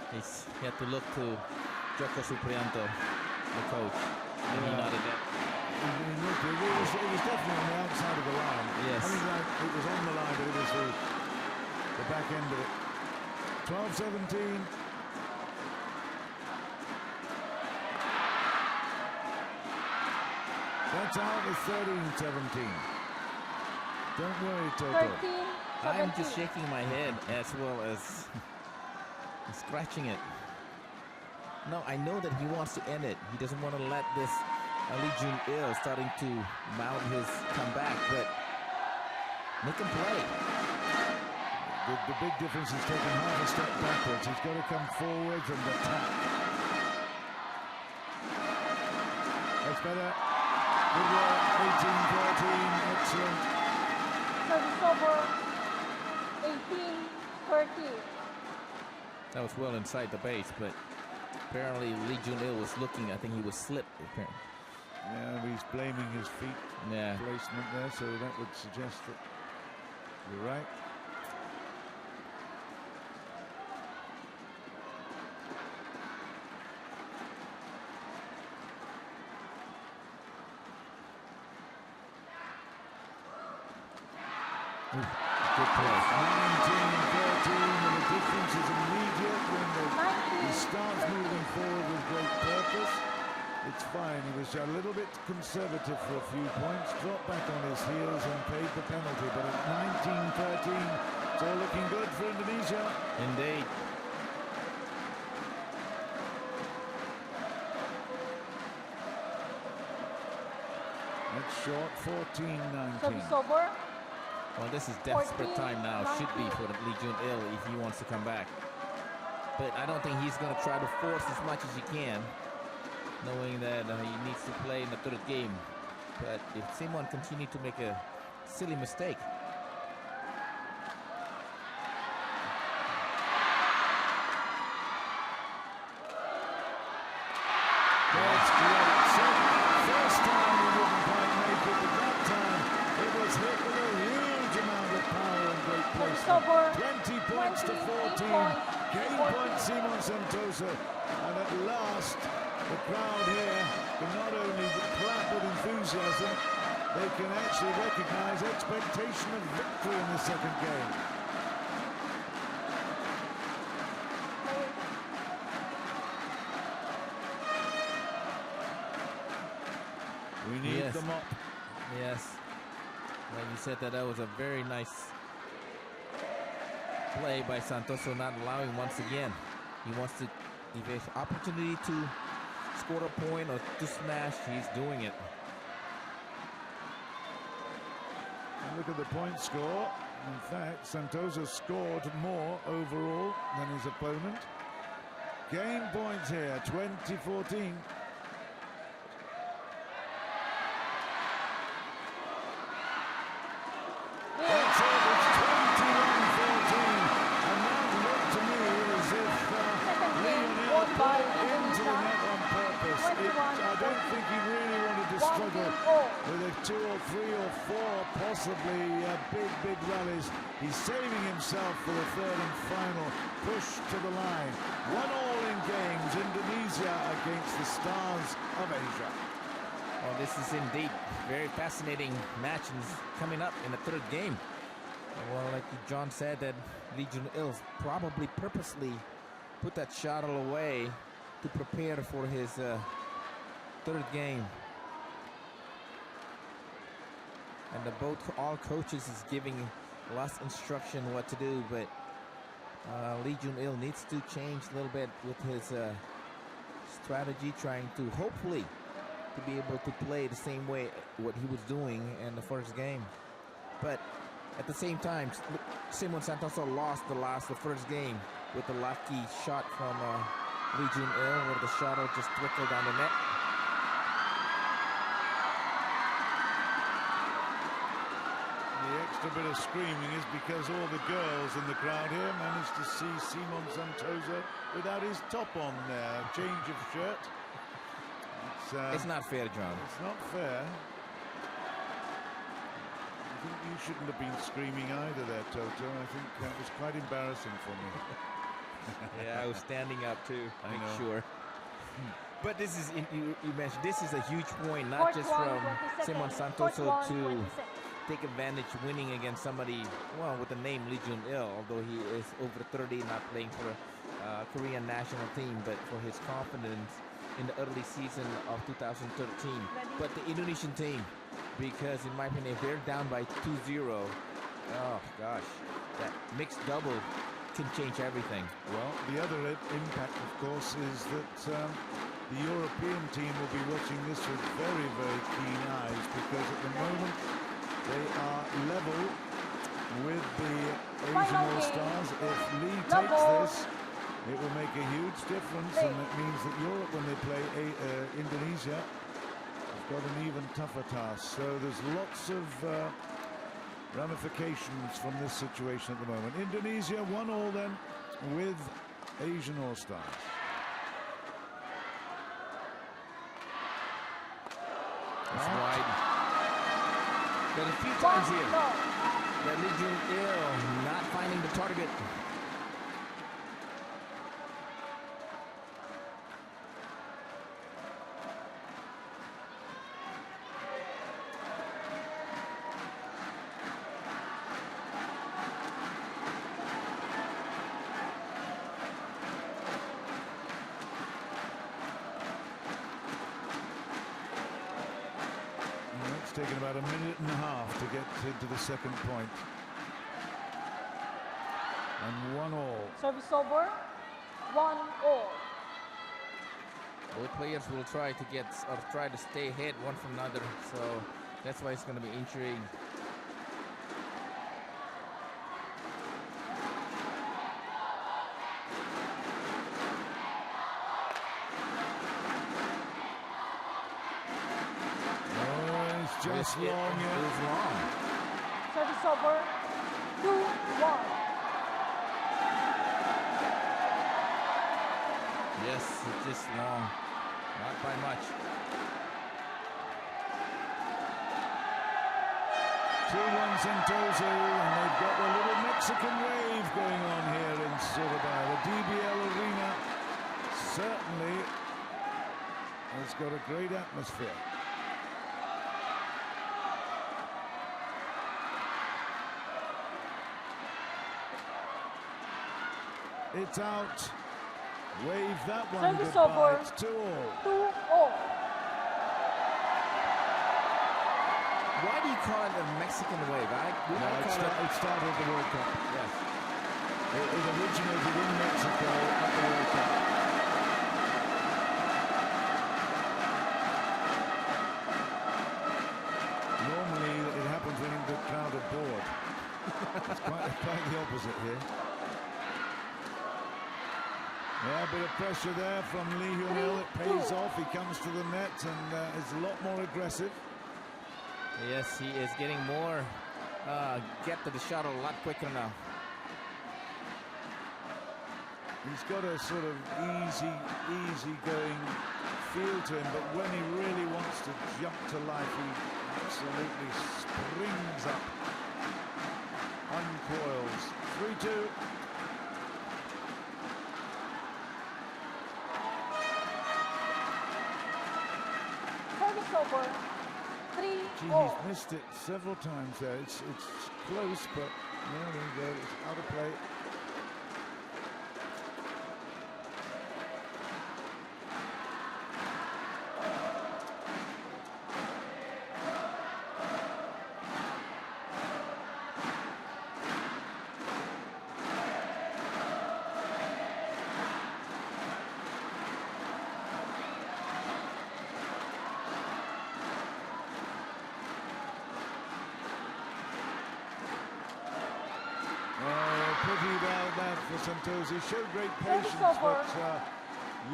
Speaker 3: He had to look to Joko Supriyanto, the coach. And he nodded that.
Speaker 2: It was definitely on the outside of the line.
Speaker 3: Yes.
Speaker 2: I mean, like, it was on the line, but it was the back end of it. 12-17. That's out with 13-17. Don't worry, Toto.
Speaker 4: 13-17.
Speaker 3: I'm just shaking my head as well as scratching it. No, I know that he wants to end it. He doesn't want to let this Lee Jun-il starting to mount his comeback, but make him play.
Speaker 2: The big difference is taking half a step backwards. He's got to come forwards and attack. That's better. Good work. 18-13. Excellent.
Speaker 4: Service over. 18-13.
Speaker 3: That was well inside the base, but apparently Lee Jun-il was looking. I think he was slipped. Apparently.
Speaker 2: Yeah, he's blaming his feet placement there, so that would suggest that you're right.
Speaker 3: Good play.
Speaker 2: 19-13, and the difference is immediate when he starts moving forward with great purpose. It's fine. He was a little bit conservative for a few points, dropped back on his heels and paid the penalty. But at 19-13, it's all looking good for Indonesia.
Speaker 3: Indeed.
Speaker 2: That's short. 14-19.
Speaker 4: Service over.
Speaker 3: Well, this is desperate time now. Should be for Lee Jun-il if he wants to come back. But I don't think he's going to try to force as much as he can, knowing that he needs to play in the third game. But if Simon continues to make a silly mistake,
Speaker 2: That's great. So, first time he didn't quite make it, but that time it was hit with a huge amount of power and great placement. 20 points to 14. Game point Simon Santoso. And at last, the crowd here can not only clap with enthusiasm, they can actually recognize expectation of victory in the second game. We need them up.
Speaker 3: Yes. Like you said, that was a very nice play by Santoso, not allowing once again. He wants to, if there's opportunity to score a point or to smash, he's doing it.
Speaker 2: And look at the point score. In fact, Santoso scored more overall than his opponent. Game points here, 20-14. That's it, it's 21-14. And that looked to me as if Lionel put it into the net on purpose. I don't think he really wanted to struggle with a 2 or 3 or 4 possibly big rallies. He's saving himself for the third and final push to the line. 1-1 in games, Indonesia against the stars of Asia.
Speaker 3: Well, this is indeed very fascinating match and is coming up in the third game. Well, like John said, that Lee Jun-il probably purposely put that shuttle away to prepare for his third game. And all coaches is giving less instruction what to do, but Lee Jun-il needs to change a little bit with his strategy, trying to hopefully to be able to play the same way what he was doing in the first game. But at the same time, Simon Santoso lost the first game with a lucky shot from Lee Jun-il, where the shuttle just trickled down the net.
Speaker 2: The extra bit of screaming is because all the girls in the crowd here managed to see Simon Santoso without his top on there. Change of shirt.
Speaker 3: It's not fair, John.
Speaker 2: It's not fair. I think you shouldn't have been screaming either there, Toto. I think that was quite embarrassing for me.
Speaker 3: Yeah, I was standing up too,
Speaker 2: I
Speaker 3: make
Speaker 2: know.
Speaker 3: sure. But this is, you mentioned, this is a huge point, not just from Simon Santoso to take advantage winning against somebody, well, with the name Lee Jun-il, although he is over 30, not playing for a Korean national team, but for his confidence in the early season of 2013. But the Indonesian team, because in my opinion, if they're down by 2-0, oh gosh, that mixed double can change everything.
Speaker 2: Well, the other impact, of course, is that the European team will be watching this with very, very keen eyes, because at the moment they are level with the Asian All-Stars. If Lee takes this, it will make a huge difference, and it means that Europe, when they play Indonesia, has got an even tougher task. So there's lots of ramifications from this situation at the moment. Indonesia 1-1 then with Asian All-Stars.
Speaker 3: That's wide. But a few times here, that Lee Jun-il not finding the target.
Speaker 2: Taken about a minute and a half to get into the second point. And 1-1.
Speaker 4: Service over. 1-1.
Speaker 3: Both players will try to get, or try to stay ahead one from another, so that's why it's going to be intriguing.
Speaker 2: Just long, yeah.
Speaker 3: It was long.
Speaker 4: Service over. 2-1.
Speaker 3: Yes, it's just long. Not by much.
Speaker 2: 2-1 Santoso, and they've got a little Mexican wave going on here in Surabaya. The DBL Arena certainly great atmosphere. It's out. Wave that one
Speaker 4: Service
Speaker 2: goodbye.
Speaker 4: over.
Speaker 2: It's 2-all.
Speaker 4: 2-all.
Speaker 3: Why do you call it the Mexican wave?
Speaker 2: It started the World Cup.
Speaker 3: Yes.
Speaker 2: It originated in Mexico at the World Cup. Normally it happens when the crowd are bored. It's quite the opposite here. Yeah, a bit of pressure there from Lee Hyun. It pays off. He comes to the net and is a lot more aggressive.
Speaker 3: Yes, he is getting more, get to the shot a lot quicker now.
Speaker 2: He's got a sort of easy going feel to him, but when he really wants to jump to life, he absolutely springs up, uncoils. 3-2.
Speaker 4: Service over. 3-all.
Speaker 2: Gee, he's missed it several times there. It's close, but there we go. It's out of play. Pretty well that for Santoso. He showed great patience, but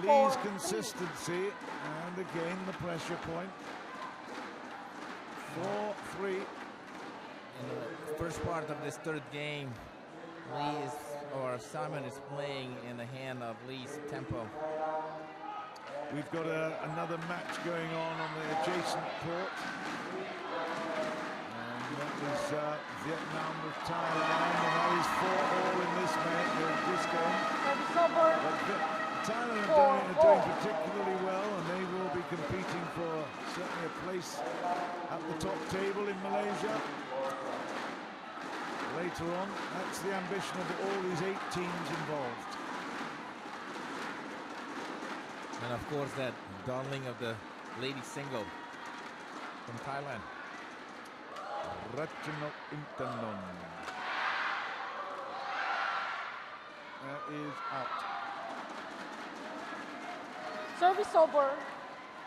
Speaker 2: Lee's consistency, and again the pressure point. 4-3.
Speaker 3: In the first part of this third game, Simon is playing in the hand of Lee's tempo.
Speaker 2: We've got another match going on the adjacent court. That was Vietnam with Thailand, and that is 4-all in this game.
Speaker 4: Service over.
Speaker 2: But Thailand are doing particularly well, and they will be competing for certainly a place at the top table in Malaysia. Later on, that's the ambition of all these 8 teams involved.
Speaker 3: And of course, that darling of the ladies single from Thailand.
Speaker 2: Ratchanok Intanon. That is out.
Speaker 4: Service over.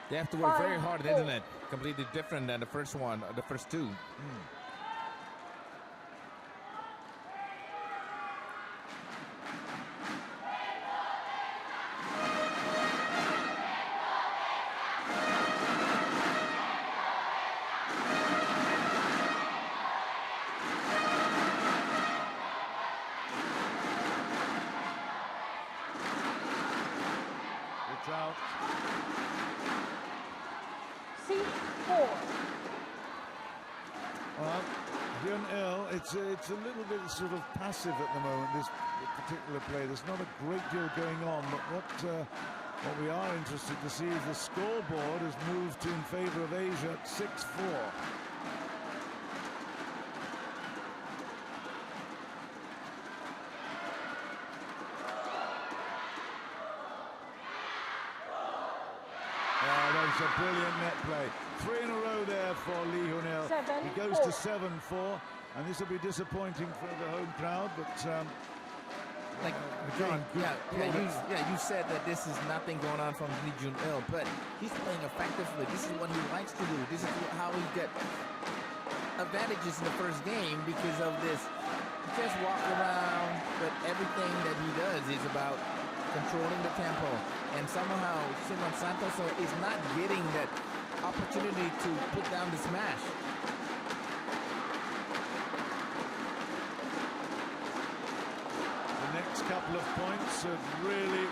Speaker 3: They have to work very hard, isn't it? Completely different than the first one, the first two.
Speaker 2: Out.
Speaker 4: 6-4.
Speaker 2: Well, Hyun, it's a little bit sort of passive at the moment, this particular play. There's not a great deal going on, but what we are interested to see is the scoreboard has moved in favor of Asia at 6-4. That's a brilliant net play. 3 in a row there for Lee Hyun. He goes to 7-4, and this will be disappointing for the home crowd, but
Speaker 3: John, you said that this is nothing going on from Lee Hyun, but he's playing effectively. This is what he likes to do. This is how he gets advantages in the first game because of this. He just walk around, but everything that he does is about controlling the tempo. And somehow Simon Santoso is not getting that opportunity to put down the smash.
Speaker 2: The next couple of points have really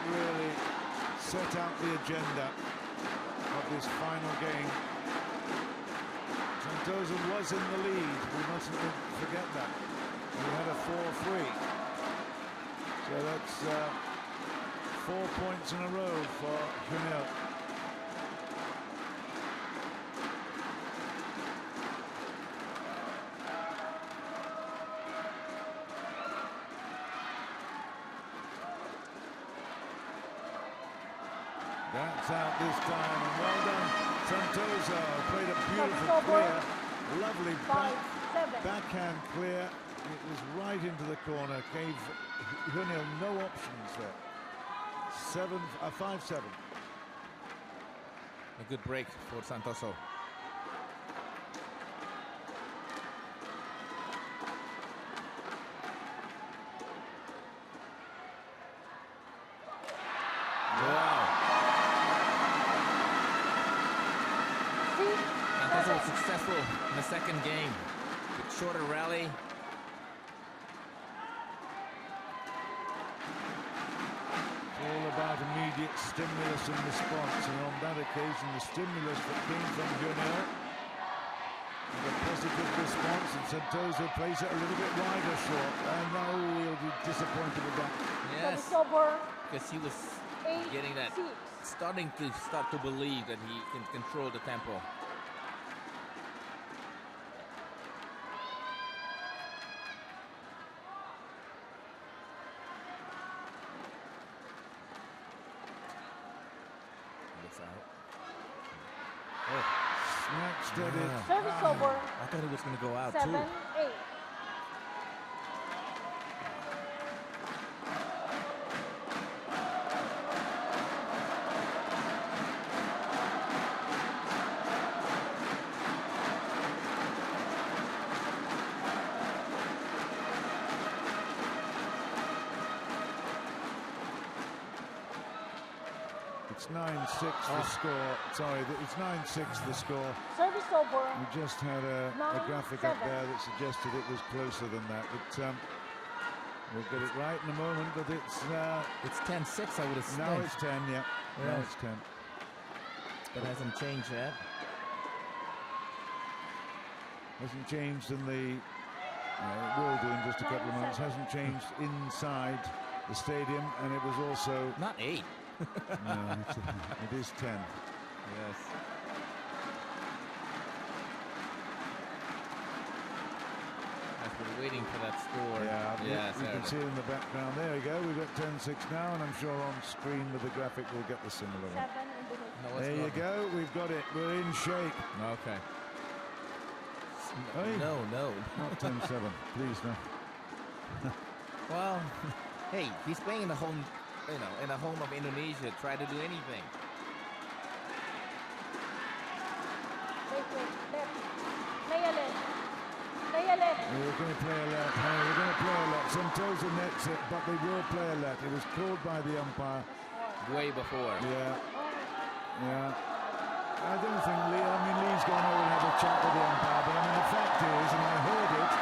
Speaker 2: set out the agenda of this final game. Santoso was in the lead. We mustn't forget that. We had a 4-3. So that's 4 points in a row for Hyun. That's out this time, and well done. Santoso played a beautiful
Speaker 4: Service over.
Speaker 2: clear. Lovely
Speaker 4: 5-7.
Speaker 2: backhand clear. It was right into the corner. Gave Hyun no options there. 5-7.
Speaker 3: A good break for Santoso. Santoso was successful in the second game. With shorter rally.
Speaker 2: All about immediate stimulus and response, and on that occasion the stimulus that came from Hyun and a positive response, and Santoso plays it a little bit wider short, and now he'll be disappointed with that.
Speaker 3: Yes,
Speaker 4: Service over.
Speaker 3: because he was
Speaker 4: 8-6.
Speaker 3: getting that, starting to believe that he can control the tempo.
Speaker 2: Snatched at it.
Speaker 4: Service over.
Speaker 3: I thought he was going to go out
Speaker 4: 7-8.
Speaker 3: too.
Speaker 2: It's 9-6 the score. Sorry, it's 9-6 the score.
Speaker 4: Service over.
Speaker 2: We just had a graphic up
Speaker 4: 9-7.
Speaker 2: there that suggested it was closer than that. But we'll get it right in a moment. But
Speaker 3: It's 10-6, I would have said.
Speaker 2: now it's 10. Yeah, now it's 10.
Speaker 3: That hasn't changed yet.
Speaker 2: Hasn't changed in the. It will do in just a couple of months. Hasn't changed inside the stadium, and it was also.
Speaker 3: Not 8.
Speaker 2: No, it is 10.
Speaker 3: Yes. As we're waiting for that score.
Speaker 2: Yeah, you can
Speaker 3: Saturday.
Speaker 2: see it in the background. There we go. We've got 10-6 now, and I'm sure on screen with the graphic we'll get the similar one.
Speaker 4: 7 Indonesia.
Speaker 3: No, it's
Speaker 2: There you
Speaker 3: not.
Speaker 2: go. We've got it. We're in shape.
Speaker 3: Okay.
Speaker 2: Hey.
Speaker 3: No.
Speaker 2: Not 10-7. Please, no.
Speaker 3: Well, hey, he's playing in the home, in the home of Indonesia. Try to do anything.
Speaker 4: Wait. Left. Play a left. Play a left.
Speaker 2: We're going to play a let. Hey, we're going to play a let. Santoso nets it, but they will play a let. It was called by the umpire.
Speaker 3: Way before.
Speaker 2: Yeah. I don't think Lee's gone over and had a chat with the umpire, but I mean, the fact is, and I heard it,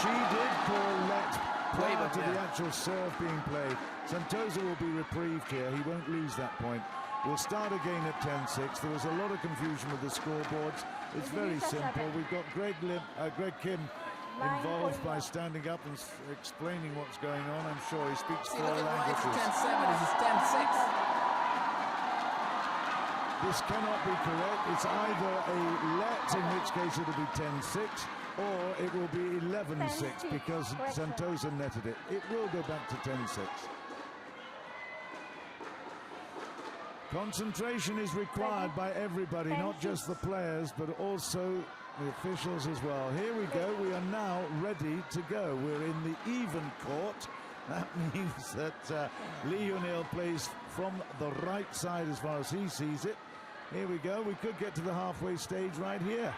Speaker 2: she did call let prior to the actual serve being played. Santoso will be reprieved here. He won't lose that point. We'll start again at 10-6. There was a lot of confusion with the scoreboards. It's very simple. We've got Greg Kim involved by standing up and explaining what's going on. I'm sure he speaks 4 languages.
Speaker 3: It's 10-7. This is 10-6.
Speaker 2: This cannot be correct. It's either a let, in which case it'll be 10-6, or it will be 11-6 because Santoso netted it. It will go back to 10-6. Concentration is required by everybody, not just the players, but also the officials as well. Here we go. We are now ready to go. We're in the even court. That means that Lee Hyun plays from the right side as far as he sees it. Here we go. We could get to the halfway stage right here.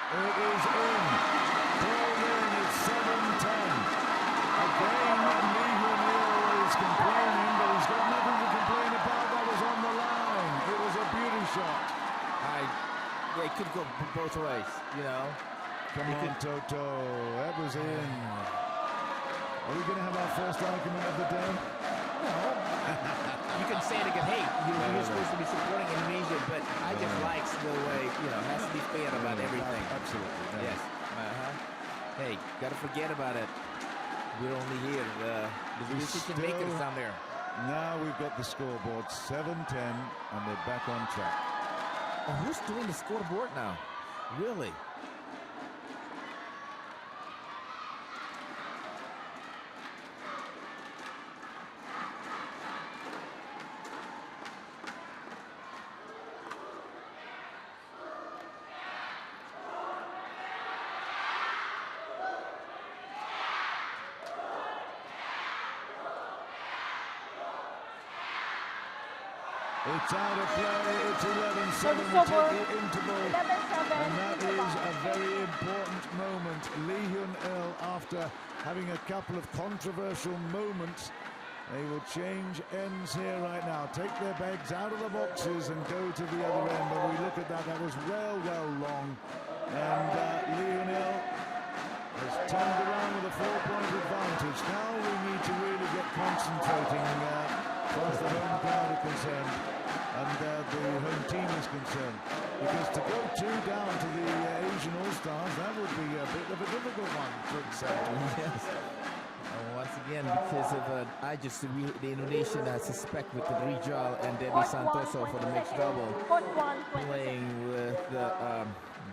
Speaker 2: It is in. Pulled in. It's 7-10. Again, Lee Hyun is complaining, but he's got nothing to complain about. That was on the line. It was a beauty shot.
Speaker 3: It could go both ways,
Speaker 2: Come on, Toto. That was in. Are we going to have our first argument of the day?
Speaker 3: You can say it again. Hey, you're supposed to be supporting Indonesia, but I just like the way, has to be fair about everything.
Speaker 2: Absolutely. No.
Speaker 3: Yes. Hey, gotta forget about it. We're only here. The decision makers down there.
Speaker 2: Now we've got the scoreboard 7-10, and they're back on track.
Speaker 3: Oh, who's doing the scoreboard now? Really?
Speaker 2: It's out of play. It's 11-7. We
Speaker 4: Service
Speaker 2: take
Speaker 4: over.
Speaker 2: the interval.
Speaker 4: 11-7.
Speaker 2: And that is a very important moment. Lee Hyun-il, after having a couple of controversial moments, they will change ends here right now. Take their bags out of the boxes and go to the other end. But we look at that, that was well long. And Lee Hyun-il has turned around with a 4-point advantage. Now we need to really get concentrating as far as the home crowd are concerned and the home team is concerned. Because to go 2 down to the Asian All-Stars, that would be a bit of a difficult one to accept.
Speaker 3: Yes. Once again, because of the Indonesian suspect with the Rijal and Debbie Santoso for the mixed double, playing with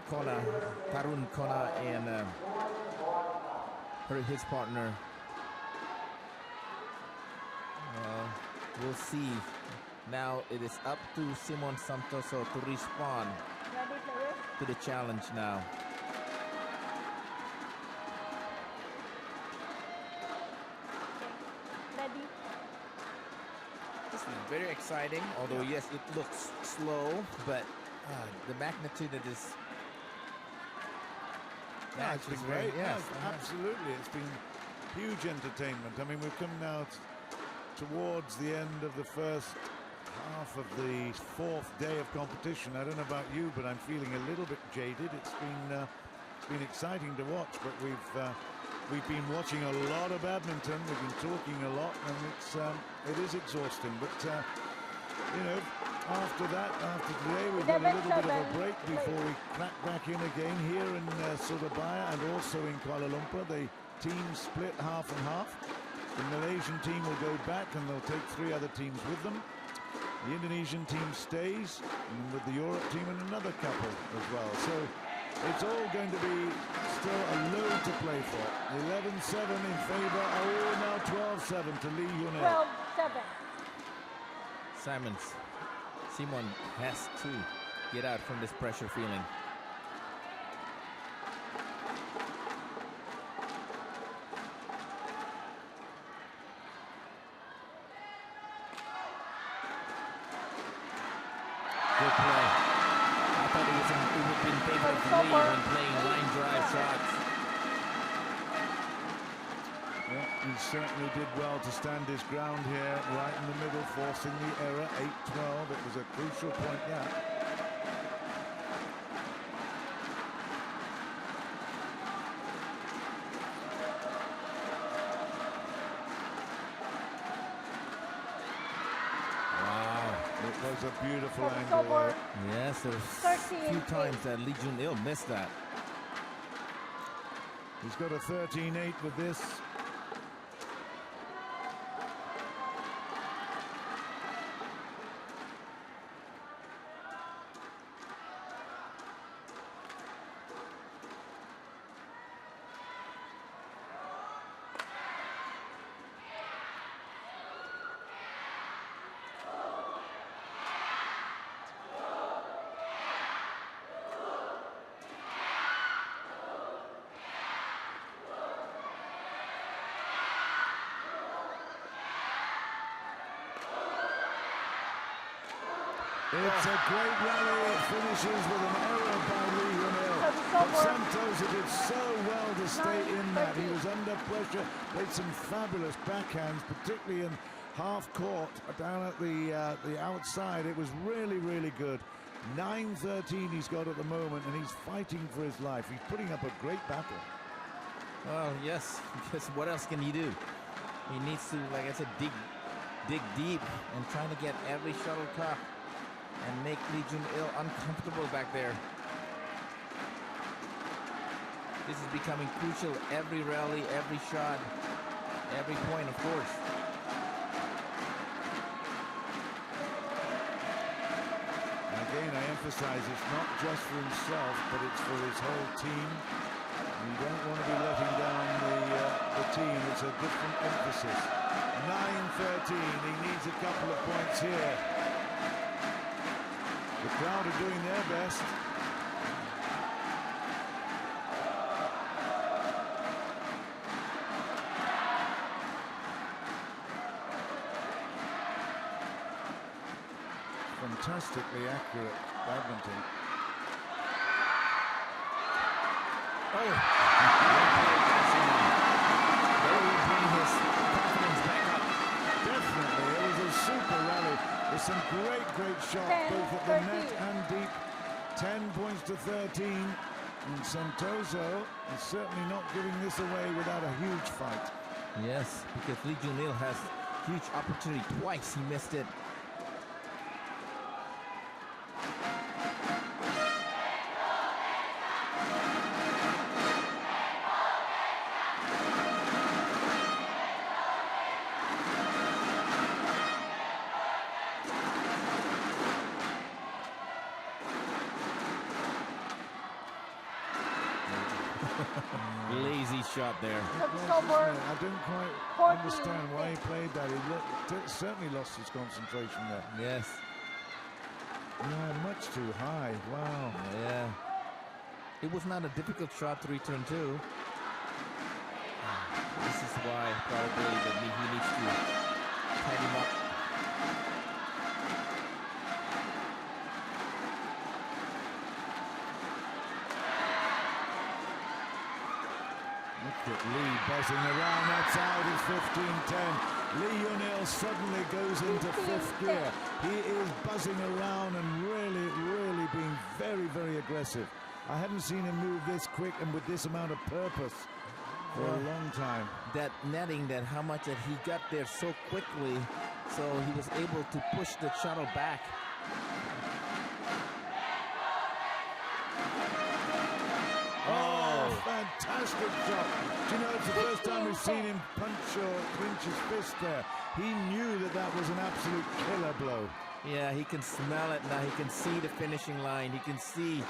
Speaker 3: Kona, Tarun Kona and his partner. We'll see. Now it is up to Simon Santoso to respond to the challenge now.
Speaker 4: Ready.
Speaker 3: This is very exciting, although yes, it looks slow, but the magnitude of this match
Speaker 2: It's been
Speaker 3: is very,
Speaker 2: great.
Speaker 3: yes,
Speaker 2: Absolutely. It's been huge entertainment. I mean, we've come now towards the end of the first half of the 4th day of competition. I don't know about you, but I'm feeling a little bit jaded. It's been exciting to watch, but we've been watching a lot of badminton. We've been talking a lot, and it is exhausting. But you know, after today, we've got a little bit of a break before we crack back in again here in Surabaya and also in Kuala Lumpur. The teams split half and half. The Malaysian team will go back and they'll take 3 other teams with them. The Indonesian team stays, and with the Europe team and another couple as well. So it's all going to be still a load to play for. 11-7 in favor. Oh, now 12-7 to Lee Hyun-il.
Speaker 4: 12-7.
Speaker 3: Simon has to get out from this pressure feeling. Good play. I thought it would be in favor of Lee when playing line drive shots.
Speaker 2: Yeah, he certainly did well to stand his ground here, right in the middle, forcing the error. 8-12. It was a crucial point there. It was a beautiful angle there.
Speaker 3: Yes, there's a few times that Lee Hyun-il missed that.
Speaker 2: He's got a 13-8 with this. It's a great rally. It finishes with an error by Lee Hyun-il. But Santoso did so well to stay in that. He was under pressure, played some fabulous backhands, particularly in half court down at the outside. It was really, really good. 9-13 he's got at the moment, and he's fighting for his life. He's putting up a great battle.
Speaker 3: Well, yes, because what else can he do? He needs to, like I said, dig deep and trying to get every shuttlecock and make Lee Hyun-il uncomfortable back there. This is becoming crucial. Every rally, every shot, every point, of course.
Speaker 2: Again, I emphasize it's not just for himself, but it's for his whole team. You don't want to be letting down the team. It's a different emphasis. 9-13. He needs a couple of points here. The crowd are doing their best. fantastically accurate badminton.
Speaker 3: Oh! That will bring his confidence back up.
Speaker 2: Definitely, it was a super rally with some great shots,
Speaker 4: 10,
Speaker 2: both at the
Speaker 4: 13.
Speaker 2: net and deep. 10 points to 13, and Santoso is certainly not giving this away without a huge fight.
Speaker 3: Yes, because Lee Jun-il has huge opportunity. Twice he missed it. Lazy shot there.
Speaker 4: Service over.
Speaker 2: I don't quite
Speaker 4: 14,
Speaker 2: understand why he
Speaker 4: 6.
Speaker 2: played that. He certainly lost his concentration there.
Speaker 3: Yes.
Speaker 2: Yeah, much too high. Wow.
Speaker 3: Yeah. It was not a difficult shot to return to. This is why probably that he needs to tighten him up.
Speaker 2: Look at Lee buzzing around. That's out. It's 15-10. Lee Hyun suddenly goes into fifth gear. He is buzzing around and really being very aggressive. I haven't seen him move this quick and with this amount of purpose for a long time.
Speaker 3: That netting, that how much that he got there so quickly, so he was able to push the shuttle back.
Speaker 2: Oh, fantastic shot. Do you know, it's the first time we've seen him punch or clinch his fist there. He knew that that was an absolute killer blow.
Speaker 3: Yeah, he can smell it now. He can see the finishing line. He can see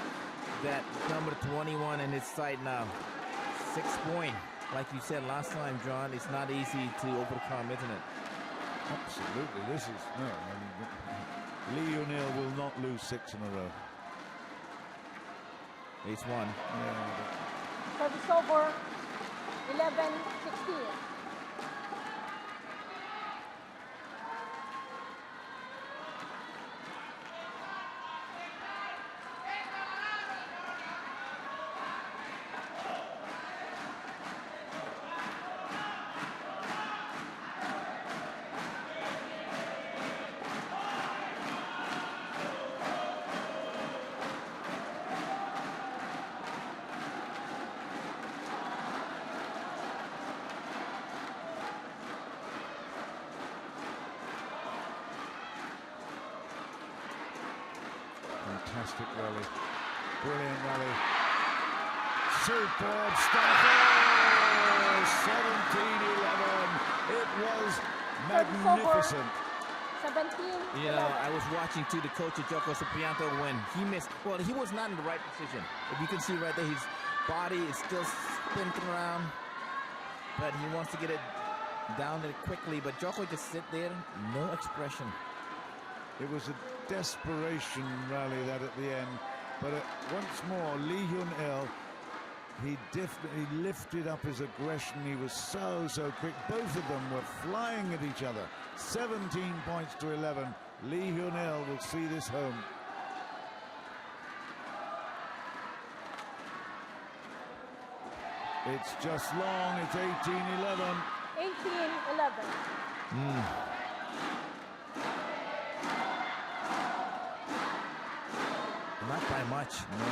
Speaker 3: that number 21 in his sight now. 6 point. Like you said last time, John, it's not easy to overcome, isn't it?
Speaker 2: Absolutely. This is... No, Lee Hyun will not lose 6 in a row.
Speaker 3: Ace one.
Speaker 2: Yeah,
Speaker 4: Service over. 11-16.
Speaker 2: fantastic rally. Brilliant rally. Superb stuff. Oh, 17-11. It was magnificent.
Speaker 4: 17.
Speaker 3: You know, I was watching too the coach of Joko Supriyanto when he missed. Well, he was not in the right position. If you can see right there, his body is still spinning around, but he wants to get it down there quickly. But Joko just sit there, no expression.
Speaker 2: It was a desperation rally that at the end, but once more, Lee Hyun-il, he definitely lifted up his aggression. He was so quick. Both of them were flying at each other. 17 points to 11. Lee Hyun-il will see this home. It's just long. It's 18-11.
Speaker 4: 18-11.
Speaker 3: Not by much.
Speaker 2: No.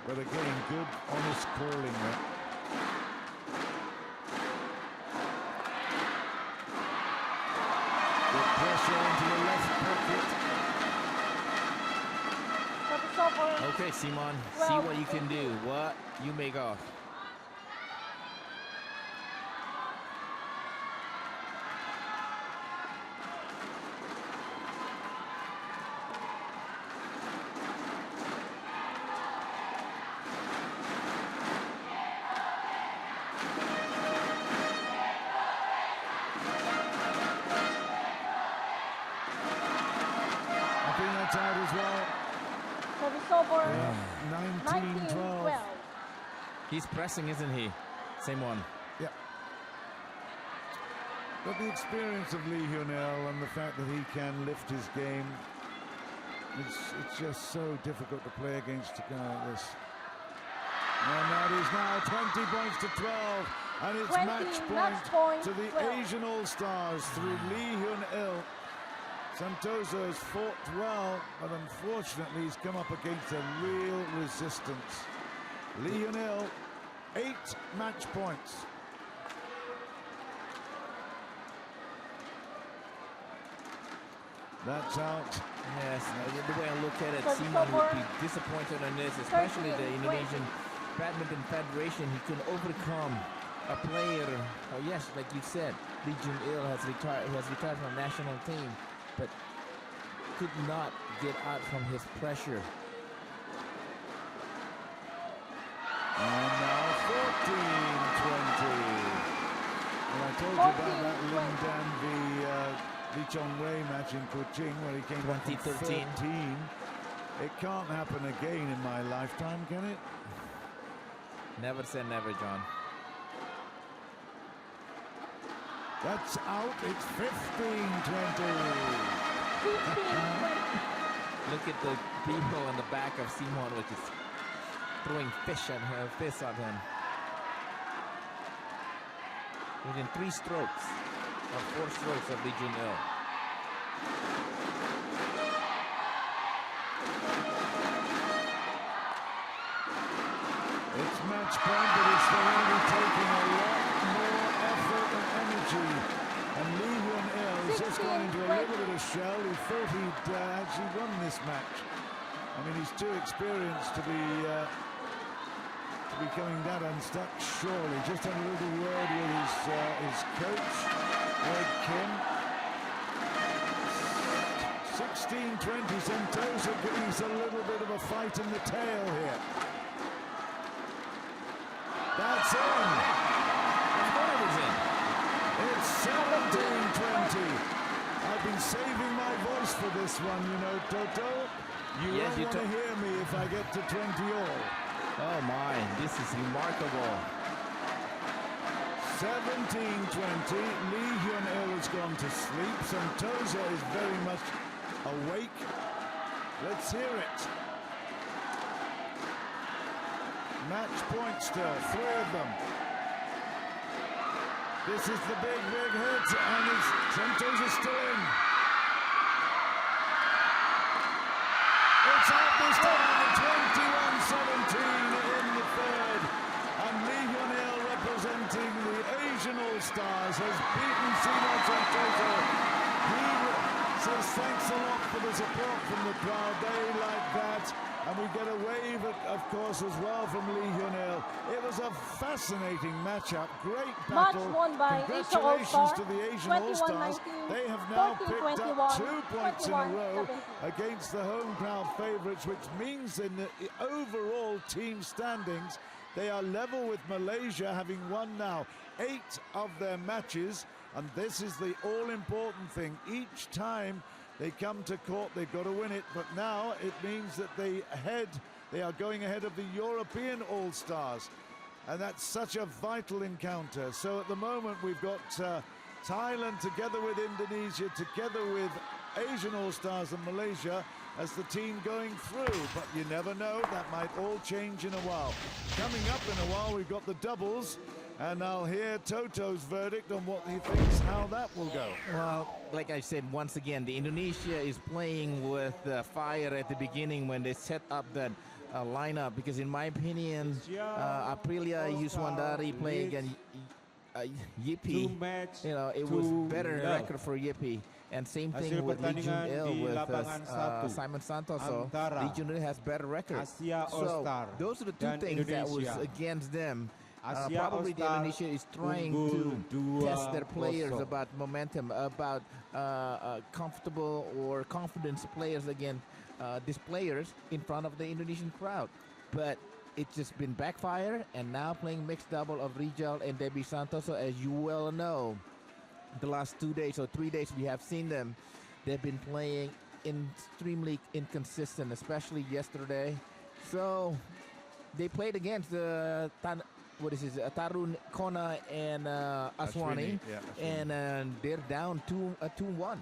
Speaker 2: But again, good, honest calling there. Good pressure into the left pocket.
Speaker 3: Okay, Simon, see
Speaker 4: Well,
Speaker 3: what you can do. What you make of.
Speaker 2: I think that's out as well.
Speaker 4: Service over.
Speaker 2: 19-12.
Speaker 4: 19-12.
Speaker 3: He's pressing, isn't he? Same one.
Speaker 2: Yeah. But the experience of Lee Hyun-il and the fact that he can lift his game It's just so difficult to play against a guy like this. And that is now 20 points to 12. And it's
Speaker 4: 20
Speaker 2: match point to the
Speaker 4: 12.
Speaker 2: Asian All-Stars through Lee Hyun-il. Santoso has fought well, but unfortunately he's come up against a real resistance. Lee Hyun-il, 8 match points. That's out.
Speaker 3: Yes, the way I look at it,
Speaker 4: So
Speaker 3: Simon would
Speaker 4: for
Speaker 3: be disappointed on this, especially the
Speaker 4: 13,
Speaker 3: Indonesian Badminton Federation. He can overcome a player. Oh yes, like you said, Lee Hyun-il has retired. He has retired from the national team, but could not get out from his pressure.
Speaker 2: And now 14-20. Well, I told you about that
Speaker 4: 14-20.
Speaker 2: Lin Dan v Lee Chong-wei match in Kuching where he came back from
Speaker 3: 2013.
Speaker 2: 13. It can't happen again in my lifetime, can it?
Speaker 3: Never say never, John.
Speaker 2: That's out. It's 15-20.
Speaker 4: 15-20.
Speaker 3: Look at the people in the back of Simon, which is throwing fish at him. Within 3 strokes or 4 strokes of Lee Hyun-il.
Speaker 2: It's match point, but it's already taking a lot more effort and energy. And Lee Hyun-il has just gone into a little bit of shell. He thought he'd actually won this match. I mean, he's too experienced to be coming that unstuck, surely. Just had a little word with his coach, Ed Kim. 16-20, Santoso giving us a little bit of a fight in the tail here. That's in.
Speaker 3: I thought it was in.
Speaker 2: It's 17-20. I've been saving my voice for this one, you know, Toto. You
Speaker 3: Yes,
Speaker 2: won't
Speaker 3: you
Speaker 2: want to hear me if I get to 20 all.
Speaker 3: Oh my, this is remarkable.
Speaker 2: 17-20. Lee Hyun-il has gone to sleep. Santoso is very much awake. Let's hear it. Match point still, 3 of them. This is the big hit, and it's Santoso still in. It's out this time, 21-17 in the third. And Lee Hyun-il, representing the Asian All-Stars, has beaten Simon Santoso. He says thanks a lot for the support from the crowd. They like that. And we get a wave, of course, as well from Lee Hyun-il. It was a fascinating matchup. Great battle.
Speaker 4: Match won by Asia
Speaker 2: Congratulations
Speaker 4: All-Star,
Speaker 2: to the Asian All-Stars.
Speaker 4: 21-19,
Speaker 2: They have now picked up
Speaker 4: 14-21,
Speaker 2: 2 points in a row
Speaker 4: 21-17.
Speaker 2: against the home crowd favourites, which means in the overall team standings, they are level with Malaysia, having won now 8 of their matches. And this is the all-important thing. Each time they come to court, they've got to win it, but now it means that they are going ahead of the European All-Stars, and that's such a vital encounter. So at the moment we've got Thailand together with Indonesia, together with Asian All-Stars and Malaysia as the team going through, but you never know, that might all change in a while. Coming up in a while, we've got the doubles, and I'll hear Toto's verdict on what he thinks, how that will go.
Speaker 3: Well, like I said, once again, the Indonesia is playing with fire at the beginning when they set up that lineup, because in my opinion, Aprilia Yuswandari playing against Yippee, you know, it was better record for Yippee. And same thing with Lee Hyun-il with Simon Santoso. Lee Hyun-il has better record. So those are the 2 things that was against them. Probably the Indonesia is trying to test their players about momentum, about comfortable or confidence players against these players in front of the Indonesian crowd. But it's just been backfire, and now playing mixed double of Rijal and Debbie Santoso, as you well know, the last 2 days or 3 days we have seen them, they've been playing extremely inconsistent, especially yesterday. So they played against the Tarun Kona and Aswani,
Speaker 2: yeah,
Speaker 3: and they're down 2-1.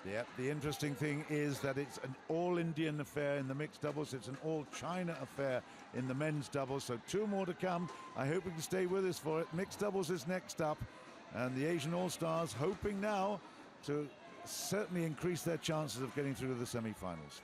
Speaker 2: Yeah, the interesting thing is that it's an all-Indian affair in the mixed doubles. It's an all-China affair in the men's doubles. So 2 more to come. I hope you can stay with us for it. Mixed doubles is next up. And the Asian All-Stars hoping now to certainly increase their chances of getting through to the semi-finals.